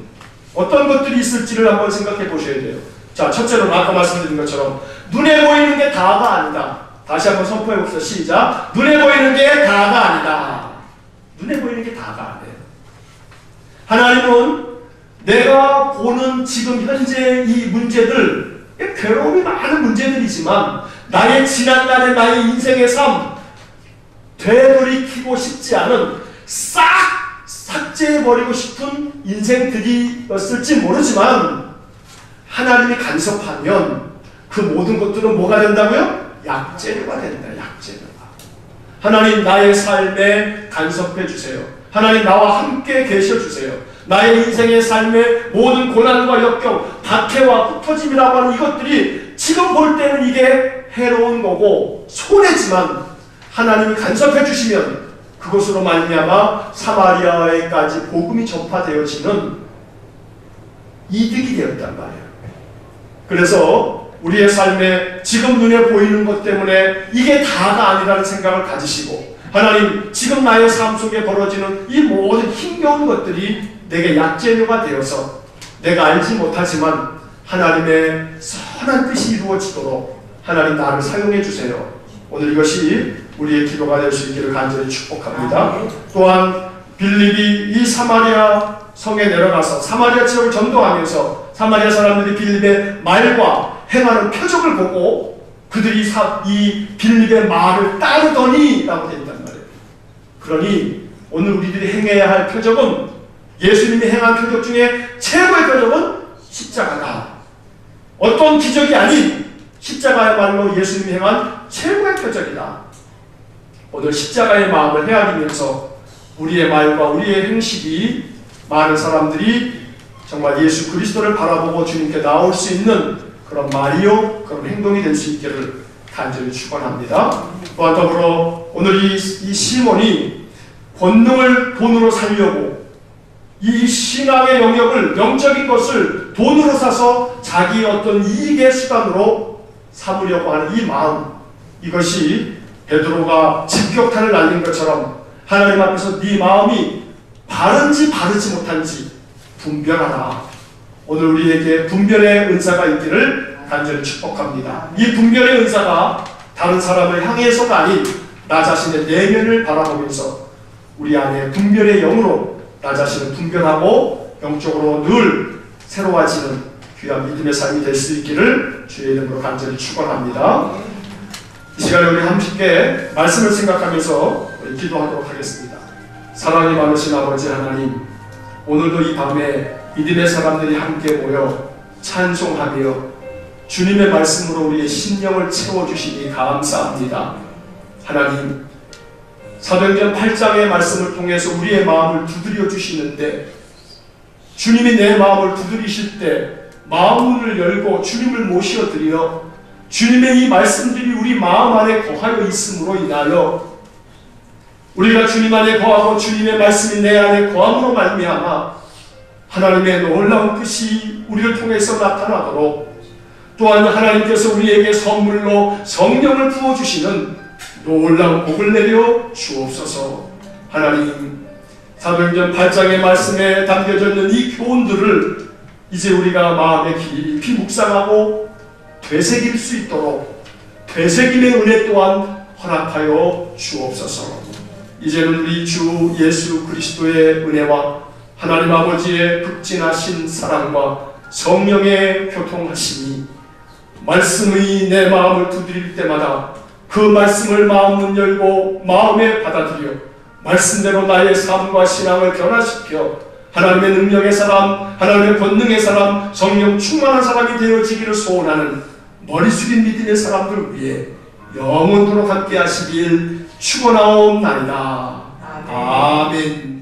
어떤 것들이 있을지를 한번 생각해 보셔야 돼요. 자, 첫째로 아까 말씀드린 것처럼 눈에 보이는 게 다가 아니다. 다시 한번 선포해 봅시다. 시작. 눈에 보이는 게 다가 아니다. 눈에 보이는 게 다가 아니에요. 하나님은 내가 보는 지금 현재 이 문제들 괴로움이 많은 문제들이지만 나의 지난날의 나의 인생의 삶 되돌이키고 싶지 않은 싹 삭제해버리고 싶은 인생들이었을지 모르지만 하나님이 간섭하면 그 모든 것들은 뭐가 된다고요? 약재료가 된다. 약재료가. 하나님 나의 삶에 간섭해 주세요. 하나님 나와 함께 계셔 주세요. 나의 인생의 삶의 모든 고난과 역경, 박해와 흩어짐이라고 하는 이것들이 지금 볼 때는 이게 해로운 거고 손해지만 하나님이 간섭해 주시면 그것으로 말미암아 사마리아에까지 복음이 전파되어지는 이득이 되었단 말이에요. 그래서 우리의 삶에 지금 눈에 보이는 것 때문에 이게 다가 아니라는 생각을 가지시고 하나님 지금 나의 삶 속에 벌어지는 이 모든 힘겨운 것들이 내게 약재료가 되어서 내가 알지 못하지만 하나님의 선한 뜻이 이루어지도록 하나님 나를 사용해 주세요. 오늘 이것이 우리의 기도가 될 수 있기를 간절히 축복합니다. 또한 빌립이 이 사마리아 성에 내려가서 사마리아 지역을 전도하면서 사마리아 사람들이 빌립의 말과 행하는 표적을 보고 그들이 이 빌립의 말을 따르더니 라고 되어 있단 말이에요. 그러니 오늘 우리들이 행해야 할 표적은 예수님이 행한 표적 중에 최고의 표적은 십자가다. 어떤 기적이 아닌 십자가야말로 예수님이 행한 최고의 표적이다. 오늘 십자가의 마음을 헤아리면서 우리의 말과 우리의 행실이 많은 사람들이 정말 예수 그리스도를 바라보고 주님께 나올 수 있는 그런 말이요 그런 행동이 될 수 있기를 간절히 축원합니다. 또한 더불어 오늘 이 시몬이 권능을 돈으로 살려고 이 신앙의 영역을 영적인 것을 돈으로 사서 자기의 어떤 이익의 수단으로 삼으려고 하는 이 마음, 이것이 베드로가 직격탄을 날린 것처럼 하나님 앞에서 네 마음이 바른지 바르지 못한지 분별하라. 오늘 우리에게 분별의 은사가 있기를 간절히 축복합니다. 이 분별의 은사가 다른 사람을 향해서가 아닌 나 자신의 내면을 바라보면서 우리 안에 분별의 영으로 나 자신을 분별하고 영적으로 늘 새로워지는 귀한 믿음의 삶이 될 수 있기를 주의 이름으로 간절히 축원합니다. 이 시간에 우리 함께 말씀을 생각하면서 기도하도록 하겠습니다. 사랑이 많으신 아버지 하나님, 오늘도 이 밤에 믿음의 사람들이 함께 모여 찬송하며 주님의 말씀으로 우리의 심령을 채워주시니 감사합니다. 하나님, 사도행전 8장의 말씀을 통해서 우리의 마음을 두드려 주시는데 주님이 내 마음을 두드리실 때 마음문을 열고 주님을 모셔드려 주님의 이 말씀들이 우리 마음 안에 거하여 있음으로 인하여 우리가 주님 안에 거하고 주님의 말씀이 내 안에 거함으로 말미암아 하나님의 놀라운 뜻이 우리를 통해서 나타나도록 또한 하나님께서 우리에게 선물로 성령을 부어주시는 놀라운 복을 내려 주옵소서. 하나님, 사도행전 8장의 말씀에 담겨져 있는 이 교훈들을 이제 우리가 마음에 깊이 묵상하고 되새길 수 있도록 되새김의 은혜 또한 허락하여 주옵소서. 이제는 우리 주 예수 그리스도의 은혜와 하나님 아버지의 극진하신 사랑과 성령의 교통하심이 말씀의 내 마음을 두드릴 때마다 그 말씀을 마음문 열고 마음에 받아들여 말씀대로 나의 삶과 신앙을 변화시켜 하나님의 능력의 사람, 하나님의 권능의 사람, 성령 충만한 사람이 되어지기를 소원하는 머리 숙인 믿음의 사람들 위해 영원토록 함께 하시길 축원하옵나이다. 아멘.